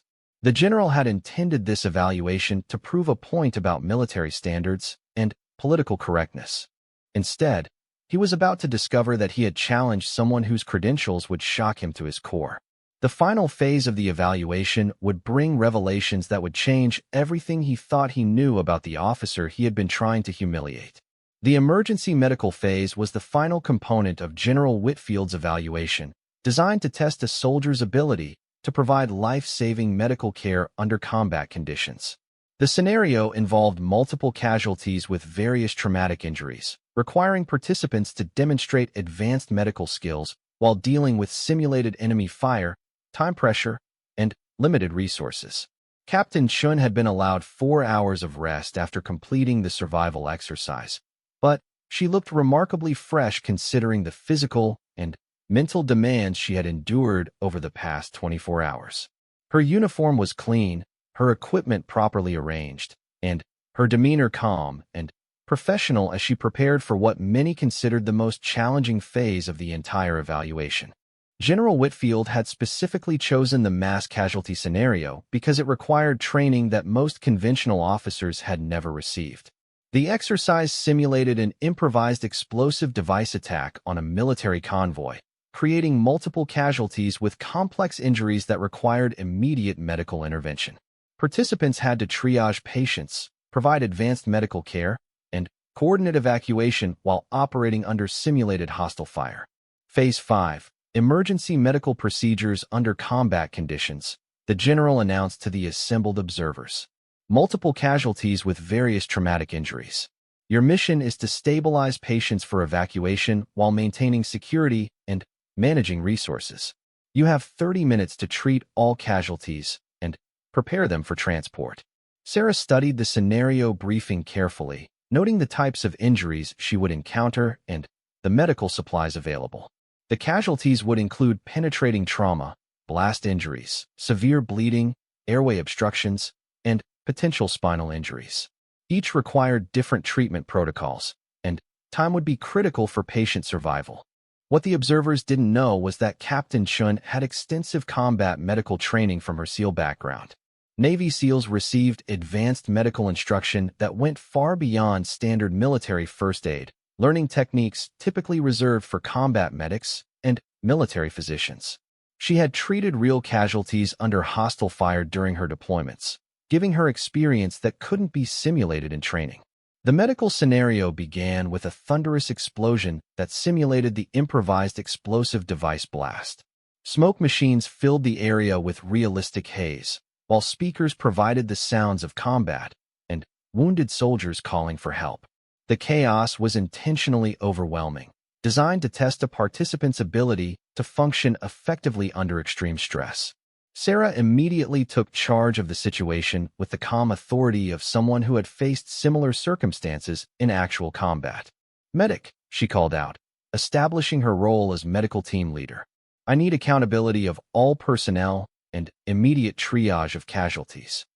The general had intended this evaluation to prove a point about military standards and political correctness. Instead, he was about to discover that he had challenged someone whose credentials would shock him to his core. The final phase of the evaluation would bring revelations that would change everything he thought he knew about the officer he had been trying to humiliate. The emergency medical phase was the final component of General Whitfield's evaluation, designed to test a soldier's ability to provide life-saving medical care under combat conditions. The scenario involved multiple casualties with various traumatic injuries, requiring participants to demonstrate advanced medical skills while dealing with simulated enemy fire, time pressure, and limited resources. Captain Chun had been allowed 4 hours of rest after completing the survival exercise, but she looked remarkably fresh considering the physical and mental demands she had endured over the past 24 hours. Her uniform was clean, her equipment properly arranged, and her demeanor calm and professional as she prepared for what many considered the most challenging phase of the entire evaluation. General Whitfield had specifically chosen the mass casualty scenario because it required training that most conventional officers had never received. The exercise simulated an improvised explosive device attack on a military convoy, creating multiple casualties with complex injuries that required immediate medical intervention. Participants had to triage patients, provide advanced medical care, and coordinate evacuation while operating under simulated hostile fire. Phase 5. Emergency medical procedures under combat conditions, the general announced to the assembled observers. Multiple casualties with various traumatic injuries. Your mission is to stabilize patients for evacuation while maintaining security and managing resources. You have 30 minutes to treat all casualties and prepare them for transport. Sarah studied the scenario briefing carefully, noting the types of injuries she would encounter and the medical supplies available. The casualties would include penetrating trauma, blast injuries, severe bleeding, airway obstructions, and potential spinal injuries. Each required different treatment protocols, and time would be critical for patient survival. What the observers didn't know was that Captain Chun had extensive combat medical training from her SEAL background. Navy SEALs received advanced medical instruction that went far beyond standard military first aid, learning techniques typically reserved for combat medics and military physicians. She had treated real casualties under hostile fire during her deployments, giving her experience that couldn't be simulated in training. The medical scenario began with a thunderous explosion that simulated the improvised explosive device blast. Smoke machines filled the area with realistic haze, while speakers provided the sounds of combat and wounded soldiers calling for help. The chaos was intentionally overwhelming, designed to test a participant's ability to function effectively under extreme stress. Sarah immediately took charge of the situation with the calm authority of someone who had faced similar circumstances in actual combat. "Medic," she called out, establishing her role as medical team leader. "I need accountability of all personnel and immediate triage of casualties."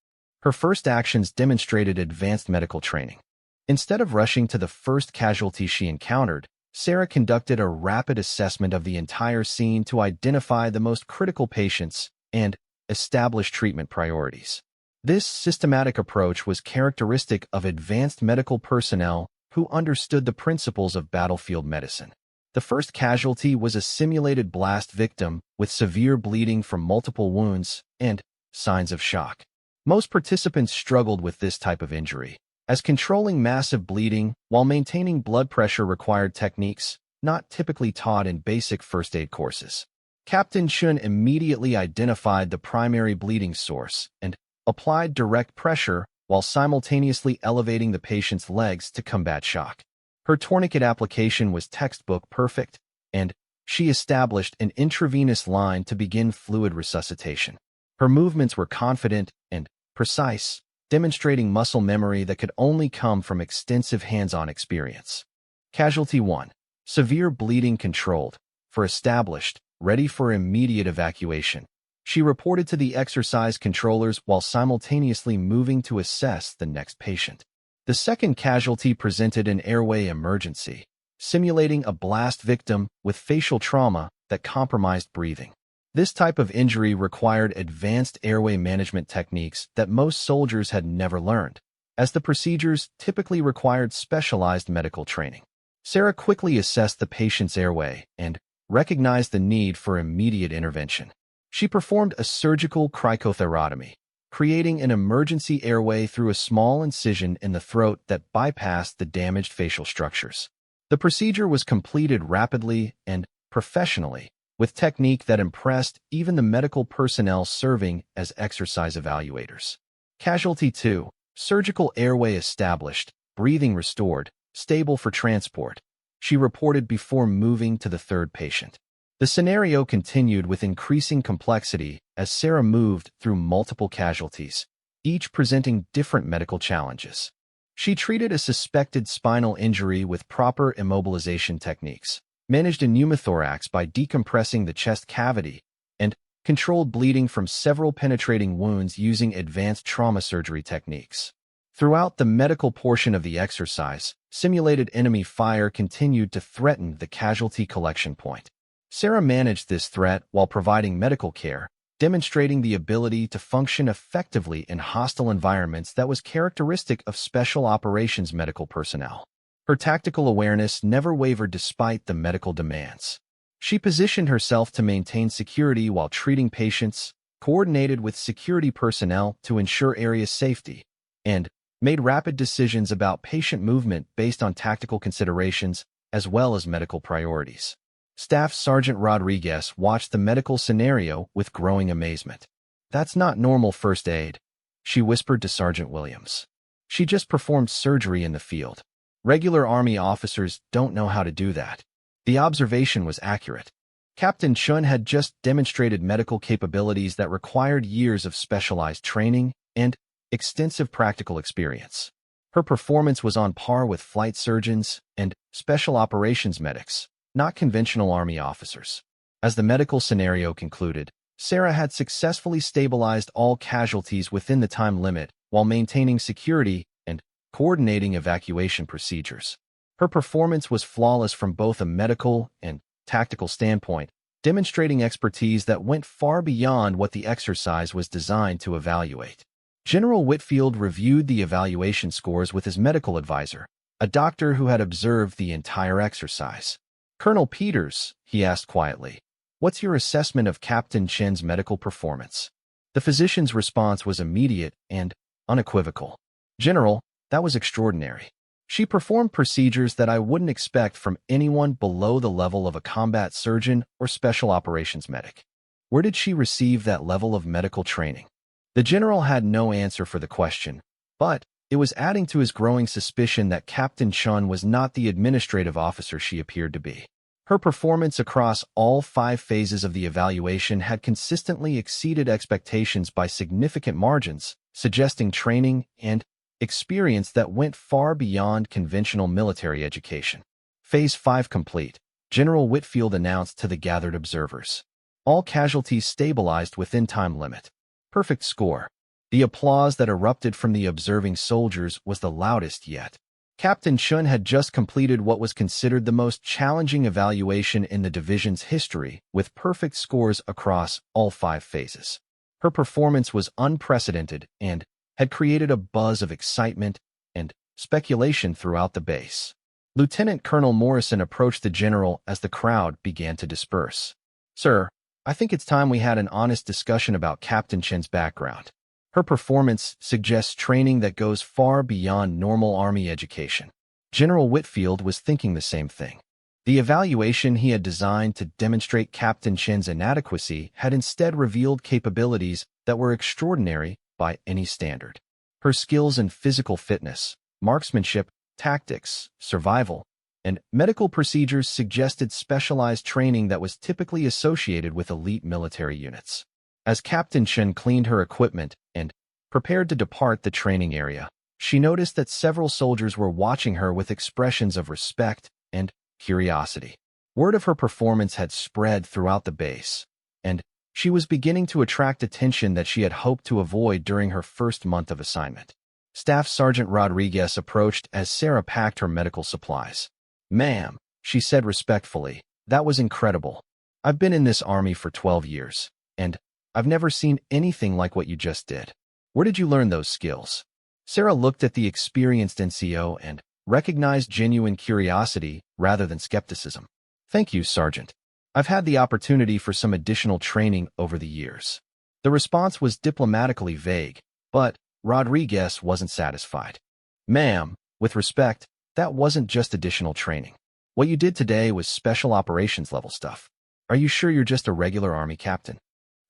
Her first actions demonstrated advanced medical training. Instead of rushing to the first casualty she encountered, Sarah conducted a rapid assessment of the entire scene to identify the most critical patients and establish treatment priorities. This systematic approach was characteristic of advanced medical personnel who understood the principles of battlefield medicine. The first casualty was a simulated blast victim with severe bleeding from multiple wounds and signs of shock. Most participants struggled with this type of injury, as controlling massive bleeding while maintaining blood pressure required techniques not typically taught in basic first aid courses. Captain Chun immediately identified the primary bleeding source and applied direct pressure while simultaneously elevating the patient's legs to combat shock. Her tourniquet application was textbook perfect, and she established an intravenous line to begin fluid resuscitation. Her movements were confident and precise, demonstrating muscle memory that could only come from extensive hands-on experience. Casualty 1. Severe bleeding controlled. For established, ready for immediate evacuation. She reported to the exercise controllers while simultaneously moving to assess the next patient. The second casualty presented an airway emergency. simulating a blast victim with facial trauma that compromised breathing. This type of injury required advanced airway management techniques that most soldiers had never learned, as the procedures typically required specialized medical training. Sarah quickly assessed the patient's airway and recognized the need for immediate intervention. She performed a surgical cricothyrotomy, creating an emergency airway through a small incision in the throat that bypassed the damaged facial structures. The procedure was completed rapidly and professionally, with technique that impressed even the medical personnel serving as exercise evaluators. Casualty 2. Surgical airway established, breathing restored, stable for transport, she reported before moving to the third patient. The scenario continued with increasing complexity as Sarah moved through multiple casualties, each presenting different medical challenges. She treated a suspected spinal injury with proper immobilization techniques, managed a pneumothorax by decompressing the chest cavity, and controlled bleeding from several penetrating wounds using advanced trauma surgery techniques. Throughout the medical portion of the exercise, simulated enemy fire continued to threaten the casualty collection point. Sarah managed this threat while providing medical care, demonstrating the ability to function effectively in hostile environments that was characteristic of special operations medical personnel. Her tactical awareness never wavered despite the medical demands. She positioned herself to maintain security while treating patients, coordinated with security personnel to ensure area safety, and made rapid decisions about patient movement based on tactical considerations as well as medical priorities. Staff Sergeant Rodriguez watched the medical scenario with growing amazement. "That's not normal first aid," she whispered to Sergeant Williams. "She just performed surgery in the field. Regular Army officers don't know how to do that." The observation was accurate. Captain Chun had just demonstrated medical capabilities that required years of specialized training and extensive practical experience. Her performance was on par with flight surgeons and special operations medics, not conventional Army officers. As the medical scenario concluded, Sarah had successfully stabilized all casualties within the time limit while maintaining security and coordinating evacuation procedures. Her performance was flawless from both a medical and tactical standpoint, demonstrating expertise that went far beyond what the exercise was designed to evaluate. General Whitfield reviewed the evaluation scores with his medical advisor, a doctor who had observed the entire exercise. "Colonel Peters," he asked quietly, "what's your assessment of Captain Chen's medical performance?" The physician's response was immediate and unequivocal. "General, that was extraordinary. She performed procedures that I wouldn't expect from anyone below the level of a combat surgeon or special operations medic. Where did she receive that level of medical training?" The general had no answer for the question, but it was adding to his growing suspicion that Captain Chun was not the administrative officer she appeared to be. Her performance across all 5 phases of the evaluation had consistently exceeded expectations by significant margins, suggesting training and experience that went far beyond conventional military education. Phase 5 complete, General Whitfield announced to the gathered observers. All casualties stabilized within time limit. Perfect score. The applause that erupted from the observing soldiers was the loudest yet. Captain Chun had just completed what was considered the most challenging evaluation in the division's history, with perfect scores across all 5 phases. Her performance was unprecedented and had created a buzz of excitement and speculation throughout the base. Lieutenant Colonel Morrison approached the general as the crowd began to disperse. "Sir, I think it's time we had an honest discussion about Captain Chen's background. Her performance suggests training that goes far beyond normal Army education." General Whitfield was thinking the same thing. The evaluation he had designed to demonstrate Captain Chen's inadequacy had instead revealed capabilities that were extraordinary by any standard. Her skills in physical fitness, marksmanship, tactics, survival, and medical procedures suggested specialized training that was typically associated with elite military units. As Captain Chen cleaned her equipment and prepared to depart the training area, she noticed that several soldiers were watching her with expressions of respect and curiosity. Word of her performance had spread throughout the base, and she was beginning to attract attention that she had hoped to avoid during her first month of assignment. Staff Sergeant Rodriguez approached as Sarah packed her medical supplies. "Ma'am, she said respectfully. That was incredible. I've been in this army for 12 years, and I've never seen anything like what you just did. Where did you learn those skills? Sarah looked at the experienced NCO and recognized genuine curiosity rather than skepticism. Thank you, Sergeant. I've had the opportunity for some additional training over the years. The response was diplomatically vague, but Rodriguez wasn't satisfied. Ma'am, with respect, that wasn't just additional training. What you did today was special operations level stuff. Are you sure you're just a regular Army captain?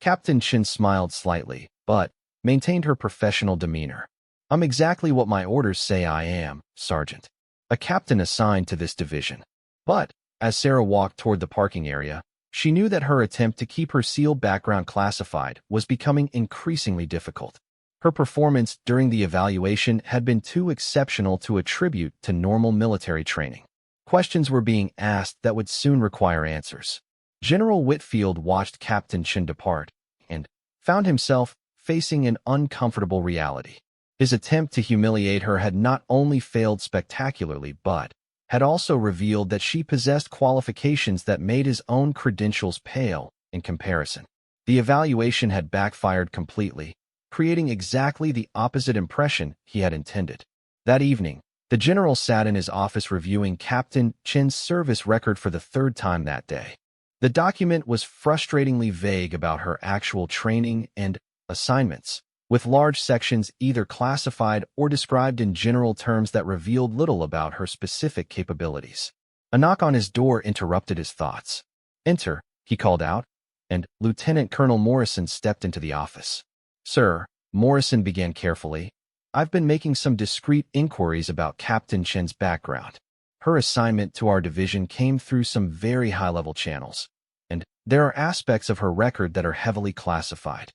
Captain Chin smiled slightly, but maintained her professional demeanor. I'm exactly what my orders say I am, Sergeant. A captain assigned to this division. But, as Sarah walked toward the parking area, she knew that her attempt to keep her sealed background classified was becoming increasingly difficult. Her performance during the evaluation had been too exceptional to attribute to normal military training. Questions were being asked that would soon require answers. General Whitfield watched Captain Chin depart and found himself facing an uncomfortable reality. His attempt to humiliate her had not only failed spectacularly but had also revealed that she possessed qualifications that made his own credentials pale in comparison. The evaluation had backfired completely, creating exactly the opposite impression he had intended. That evening, the general sat in his office reviewing Captain Chin's service record for the third time that day. The document was frustratingly vague about her actual training and assignments, with large sections either classified or described in general terms that revealed little about her specific capabilities. A knock on his door interrupted his thoughts. "Enter," he called out, and Lieutenant Colonel Morrison stepped into the office. "Sir," Morrison began carefully, "I've been making some discreet inquiries about Captain Chin's background. Her assignment to our division came through some very high-level channels, and there are aspects of her record that are heavily classified."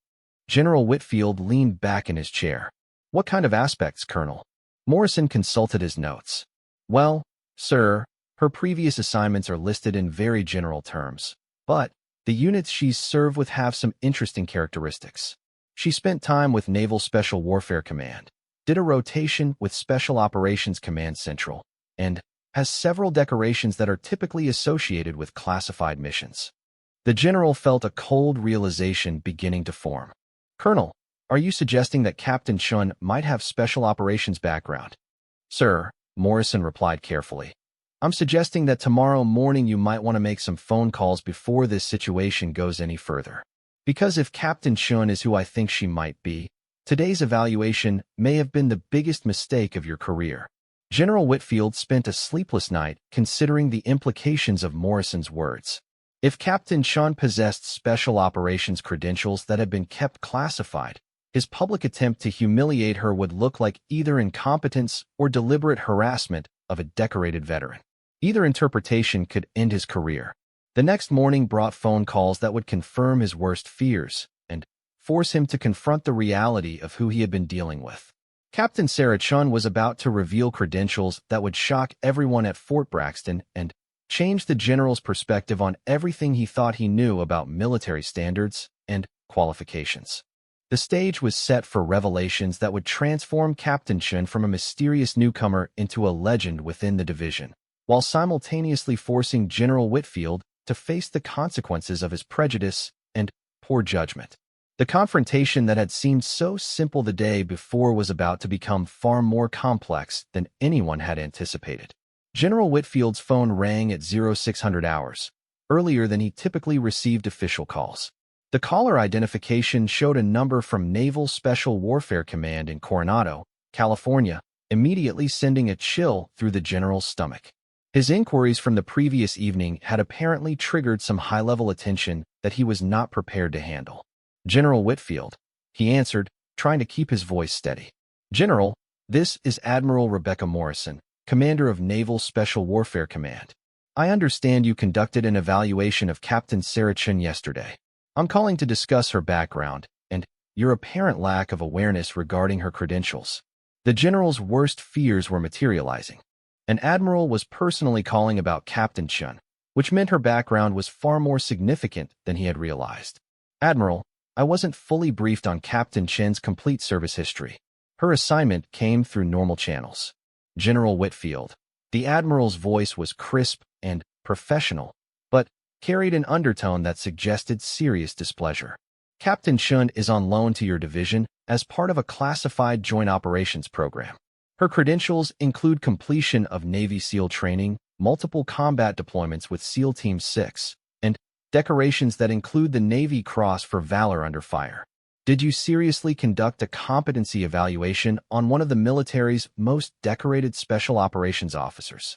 General Whitfield leaned back in his chair. "What kind of aspects, Colonel?" Morrison consulted his notes. "Well, sir, her previous assignments are listed in very general terms, but the units she's served with have some interesting characteristics. She spent time with Naval Special Warfare Command, did a rotation with Special Operations Command Central, and has several decorations that are typically associated with classified missions." The general felt a cold realization beginning to form. "Colonel, are you suggesting that Captain Chun might have special operations background?" "Sir," Morrison replied carefully, "I'm suggesting that tomorrow morning you might want to make some phone calls before this situation goes any further. Because if Captain Chun is who I think she might be, today's evaluation may have been the biggest mistake of your career." General Whitfield spent a sleepless night considering the implications of Morrison's words. If Captain Chun possessed special operations credentials that had been kept classified, his public attempt to humiliate her would look like either incompetence or deliberate harassment of a decorated veteran. Either interpretation could end his career. The next morning brought phone calls that would confirm his worst fears and force him to confront the reality of who he had been dealing with. Captain Sarah Chun was about to reveal credentials that would shock everyone at Fort Braxton and change the general's perspective on everything he thought he knew about military standards and qualifications. The stage was set for revelations that would transform Captain Chun from a mysterious newcomer into a legend within the division, while simultaneously forcing General Whitfield to face the consequences of his prejudice and poor judgment. The confrontation that had seemed so simple the day before was about to become far more complex than anyone had anticipated. General Whitfield's phone rang at 0600 hours, earlier than he typically received official calls. The caller identification showed a number from Naval Special Warfare Command in Coronado, California, immediately sending a chill through the general's stomach. His inquiries from the previous evening had apparently triggered some high-level attention that he was not prepared to handle. "General Whitfield," he answered, trying to keep his voice steady. "General, this is Admiral Rebecca Morrison, Commander of Naval Special Warfare Command. I understand you conducted an evaluation of Captain Sarah Chun yesterday. I'm calling to discuss her background and your apparent lack of awareness regarding her credentials." The general's worst fears were materializing. An admiral was personally calling about Captain Chun, which meant her background was far more significant than he had realized. "Admiral, I wasn't fully briefed on Captain Chin's complete service history. Her assignment came through normal channels." General Whitfield. The admiral's voice was crisp and professional, but carried an undertone that suggested serious displeasure. Captain Chun is on loan to your division as part of a classified joint operations program. Her credentials include completion of Navy SEAL training, multiple combat deployments with SEAL Team 6, and decorations that include the Navy Cross for Valor Under Fire. Did you seriously conduct a competency evaluation on one of the military's most decorated special operations officers?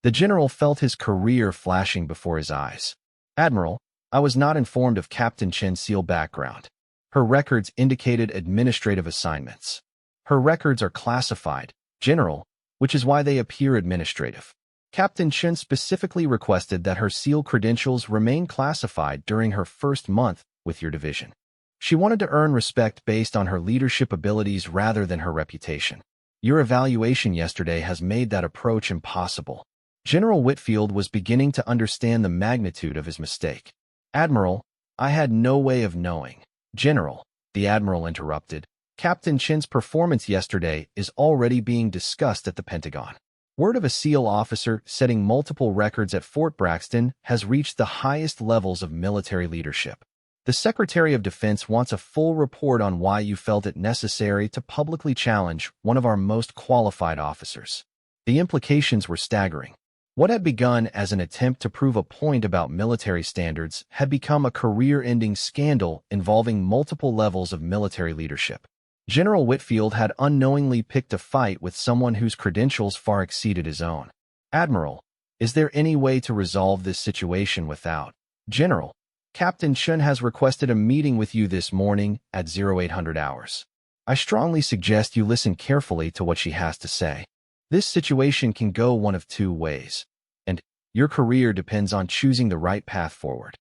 The general felt his career flashing before his eyes. Admiral, I was not informed of Captain Chen's SEAL background. Her records indicated administrative assignments. Her records are classified, General, which is why they appear administrative. Captain Chen specifically requested that her SEAL credentials remain classified during her first month with your division. She wanted to earn respect based on her leadership abilities rather than her reputation. Your evaluation yesterday has made that approach impossible. General Whitfield was beginning to understand the magnitude of his mistake. Admiral, I had no way of knowing. General, the Admiral interrupted, Captain Chen's performance yesterday is already being discussed at the Pentagon. Word of a SEAL officer setting multiple records at Fort Braxton has reached the highest levels of military leadership. The Secretary of Defense wants a full report on why you felt it necessary to publicly challenge one of our most qualified officers. The implications were staggering. What had begun as an attempt to prove a point about military standards had become a career-ending scandal involving multiple levels of military leadership. General Whitfield had unknowingly picked a fight with someone whose credentials far exceeded his own. Admiral, is there any way to resolve this situation without? General, Captain Chun has requested a meeting with you this morning at 0800 hours. I strongly suggest you listen carefully to what she has to say. This situation can go one of two ways, and your career depends on choosing the right path forward.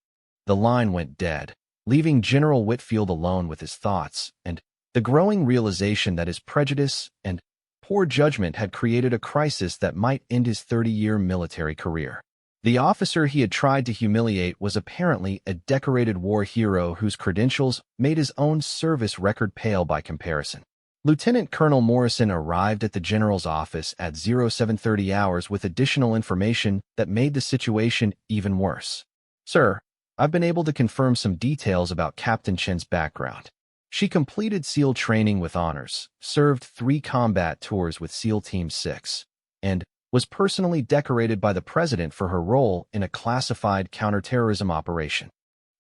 The line went dead, leaving General Whitfield alone with his thoughts and the growing realization that his prejudice and poor judgment had created a crisis that might end his 30-year military career. The officer he had tried to humiliate was apparently a decorated war hero whose credentials made his own service record pale by comparison. Lieutenant Colonel Morrison arrived at the general's office at 0730 hours with additional information that made the situation even worse. Sir, I've been able to confirm some details about Captain Chen's background. She completed SEAL training with honors, served 3 combat tours with SEAL Team 6, and was personally decorated by the President for her role in a classified counterterrorism operation.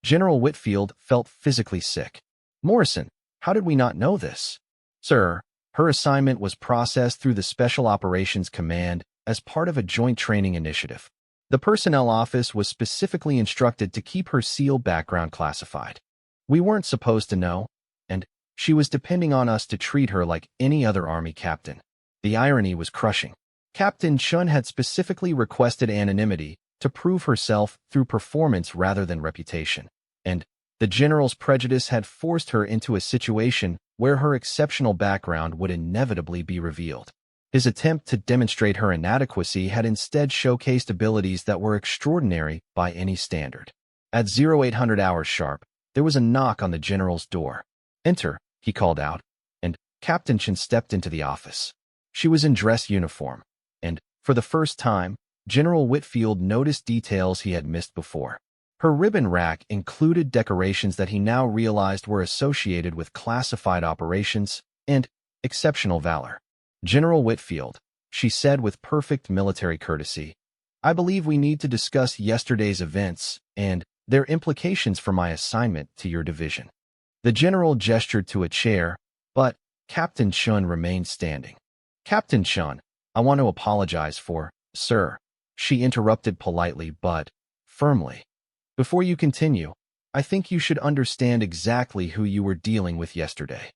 General Whitfield felt physically sick. Morrison, how did we not know this? Sir, her assignment was processed through the Special Operations Command as part of a joint training initiative. The Personnel Office was specifically instructed to keep her SEAL background classified. We weren't supposed to know, and she was depending on us to treat her like any other Army captain. The irony was crushing. Captain Chun had specifically requested anonymity to prove herself through performance rather than reputation, and the general's prejudice had forced her into a situation where her exceptional background would inevitably be revealed. His attempt to demonstrate her inadequacy had instead showcased abilities that were extraordinary by any standard. At 0800 hours sharp, there was a knock on the general's door. Enter, he called out, and Captain Chen stepped into the office. She was in dress uniform, and, for the first time, General Whitfield noticed details he had missed before. Her ribbon rack included decorations that he now realized were associated with classified operations and exceptional valor. General Whitfield, she said with perfect military courtesy, I believe we need to discuss yesterday's events and their implications for my assignment to your division. The general gestured to a chair, but Captain Chun remained standing. Captain Chun, I want to apologize for, sir, she interrupted politely but firmly. Before you continue, I think you should understand exactly who you were dealing with yesterday.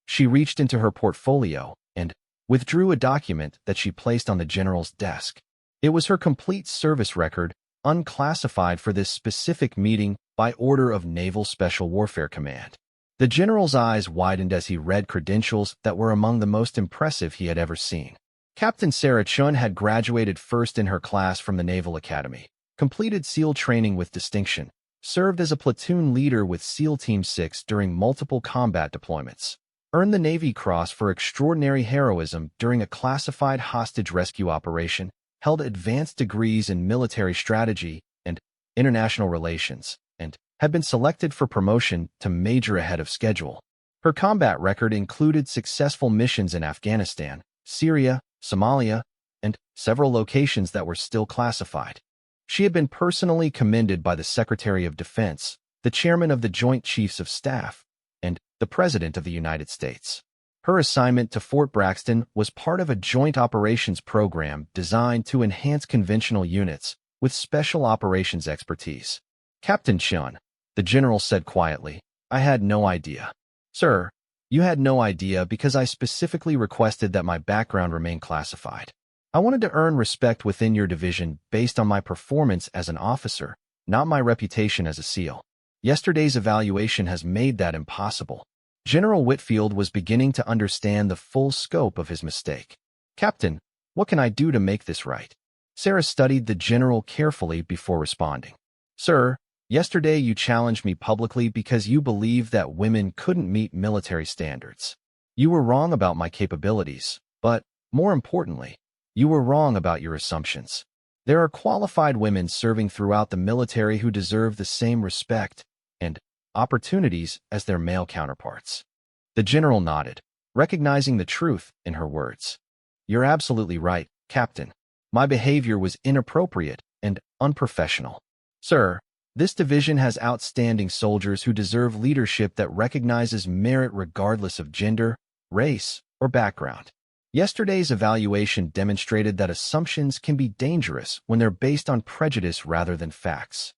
She reached into her portfolio and withdrew a document that she placed on the general's desk. It was her complete service record, unclassified for this specific meeting by order of Naval Special Warfare Command. The general's eyes widened as he read credentials that were among the most impressive he had ever seen. Captain Sarah Chun had graduated first in her class from the Naval Academy, completed SEAL training with distinction, served as a platoon leader with SEAL Team 6 during multiple combat deployments, earned the Navy Cross for extraordinary heroism during a classified hostage rescue operation, held advanced degrees in military strategy and international relations, and had been selected for promotion to major ahead of schedule. Her combat record included successful missions in Afghanistan, Syria, Somalia, and several locations that were still classified. She had been personally commended by the Secretary of Defense, the Chairman of the Joint Chiefs of Staff, and the President of the United States. Her assignment to Fort Braxton was part of a joint operations program designed to enhance conventional units with special operations expertise. Captain Chun, the general said quietly, "I had no idea." "Sir, you had no idea because I specifically requested that my background remain classified. I wanted to earn respect within your division based on my performance as an officer, not my reputation as a SEAL. Yesterday's evaluation has made that impossible." General Whitfield was beginning to understand the full scope of his mistake. "Captain, what can I do to make this right?" Sarah studied the general carefully before responding. "Sir, yesterday you challenged me publicly because you believed that women couldn't meet military standards. You were wrong about my capabilities, but, more importantly, you were wrong about your assumptions. There are qualified women serving throughout the military who deserve the same respect and opportunities as their male counterparts." The general nodded, recognizing the truth in her words. "You're absolutely right, Captain. My behavior was inappropriate and unprofessional. Sir, this division has outstanding soldiers who deserve leadership that recognizes merit regardless of gender, race, or background. Yesterday's evaluation demonstrated that assumptions can be dangerous when they're based on prejudice rather than facts."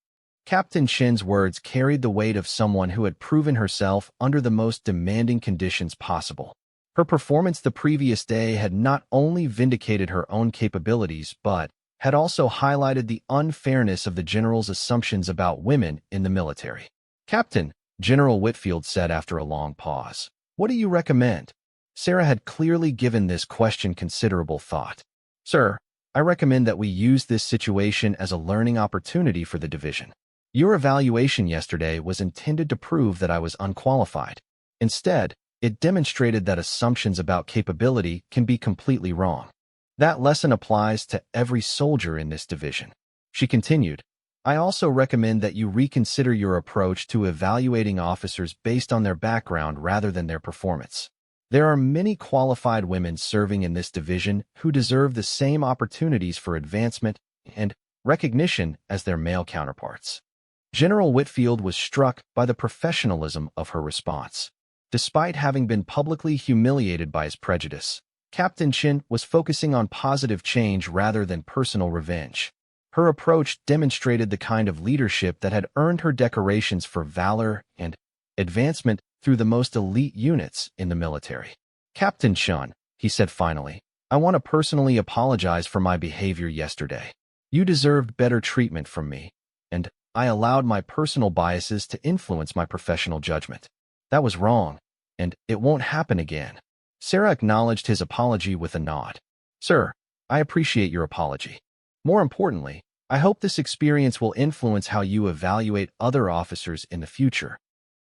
Captain Chin's words carried the weight of someone who had proven herself under the most demanding conditions possible. Her performance the previous day had not only vindicated her own capabilities but had also highlighted the unfairness of the general's assumptions about women in the military. "Captain," General Whitfield said after a long pause, "what do you recommend?" Sarah had clearly given this question considerable thought. "Sir, I recommend that we use this situation as a learning opportunity for the division. Your evaluation yesterday was intended to prove that I was unqualified. Instead, it demonstrated that assumptions about capability can be completely wrong. That lesson applies to every soldier in this division." She continued, "I also recommend that you reconsider your approach to evaluating officers based on their background rather than their performance. There are many qualified women serving in this division who deserve the same opportunities for advancement and recognition as their male counterparts." General Whitfield was struck by the professionalism of her response. Despite having been publicly humiliated by his prejudice, Captain Chin was focusing on positive change rather than personal revenge. Her approach demonstrated the kind of leadership that had earned her decorations for valor and advancement through the most elite units in the military. "Captain Chun," he said finally, "I want to personally apologize for my behavior yesterday. You deserved better treatment from me, and I allowed my personal biases to influence my professional judgment. That was wrong, and it won't happen again." Sarah acknowledged his apology with a nod. "Sir, I appreciate your apology. More importantly, I hope this experience will influence how you evaluate other officers in the future."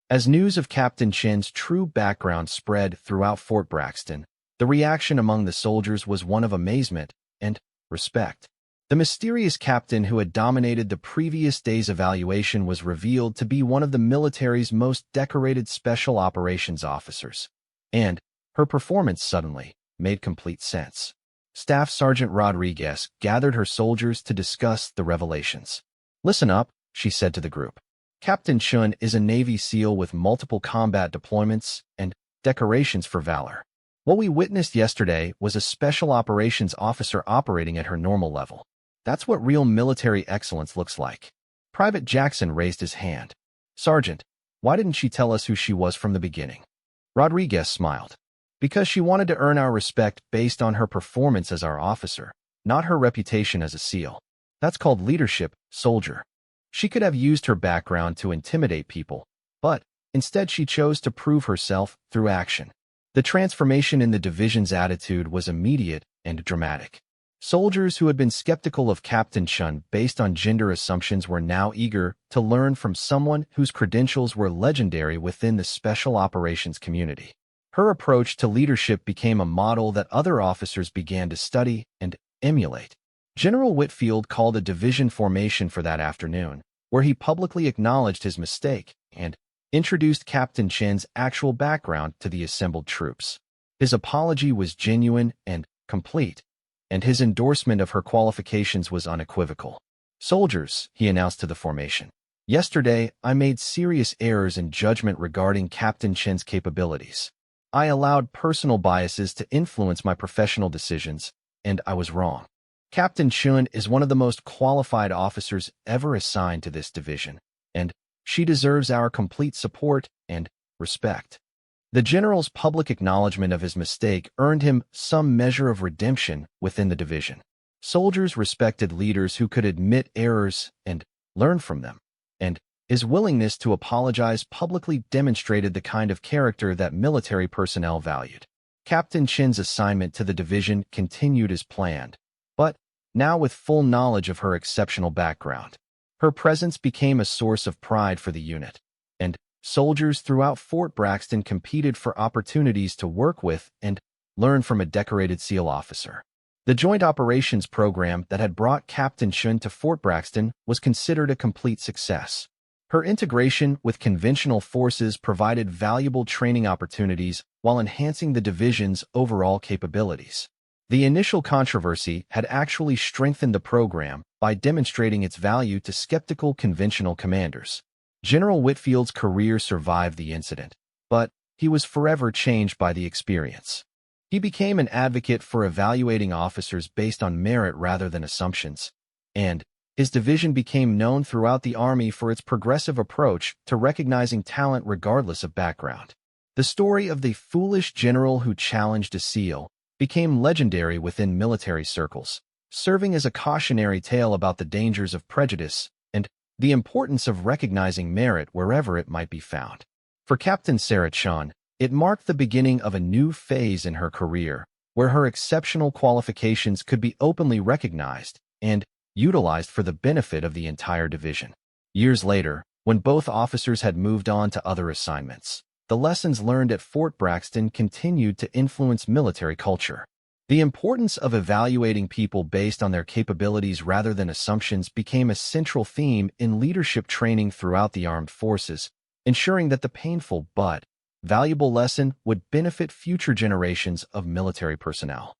As news of Captain Chin's true background spread throughout Fort Braxton, the reaction among the soldiers was one of amazement and respect. The mysterious captain who had dominated the previous day's evaluation was revealed to be one of the military's most decorated special operations officers, and her performance suddenly made complete sense. Staff Sergeant Rodriguez gathered her soldiers to discuss the revelations. "Listen up," she said to the group. "Captain Chun is a Navy SEAL with multiple combat deployments and decorations for valor. What we witnessed yesterday was a special operations officer operating at her normal level. That's what real military excellence looks like." Private Jackson raised his hand. "Sergeant, why didn't she tell us who she was from the beginning?" Rodriguez smiled. "Because she wanted to earn our respect based on her performance as our officer, not her reputation as a SEAL. That's called leadership, soldier. She could have used her background to intimidate people, but instead she chose to prove herself through action." The transformation in the division's attitude was immediate and dramatic. Soldiers who had been skeptical of Captain Chun based on gender assumptions were now eager to learn from someone whose credentials were legendary within the special operations community. Her approach to leadership became a model that other officers began to study and emulate. General Whitfield called a division formation for that afternoon, where he publicly acknowledged his mistake and introduced Captain Chin's actual background to the assembled troops. His apology was genuine and complete, and his endorsement of her qualifications was unequivocal. "Soldiers," he announced to the formation, "yesterday I made serious errors in judgment regarding Captain Chin's capabilities. I allowed personal biases to influence my professional decisions, and I was wrong. Captain Chun is one of the most qualified officers ever assigned to this division, and she deserves our complete support and respect." The general's public acknowledgement of his mistake earned him some measure of redemption within the division. Soldiers respected leaders who could admit errors and learn from them, and his willingness to apologize publicly demonstrated the kind of character that military personnel valued. Captain Chin's assignment to the division continued as planned, but now with full knowledge of her exceptional background. Her presence became a source of pride for the unit, and soldiers throughout Fort Braxton competed for opportunities to work with and learn from a decorated SEAL officer. The Joint Operations Program that had brought Captain Chun to Fort Braxton was considered a complete success. Her integration with conventional forces provided valuable training opportunities while enhancing the division's overall capabilities. The initial controversy had actually strengthened the program by demonstrating its value to skeptical conventional commanders. General Whitfield's career survived the incident, but he was forever changed by the experience. He became an advocate for evaluating officers based on merit rather than assumptions, and his division became known throughout the Army for its progressive approach to recognizing talent regardless of background. The story of the foolish general who challenged a SEAL became legendary within military circles, serving as a cautionary tale about the dangers of prejudice and the importance of recognizing merit wherever it might be found. For Captain Sarah Chun, it marked the beginning of a new phase in her career, where her exceptional qualifications could be openly recognized and utilized for the benefit of the entire division. Years later, when both officers had moved on to other assignments, the lessons learned at Fort Braxton continued to influence military culture. The importance of evaluating people based on their capabilities rather than assumptions became a central theme in leadership training throughout the armed forces, ensuring that the painful but valuable lesson would benefit future generations of military personnel.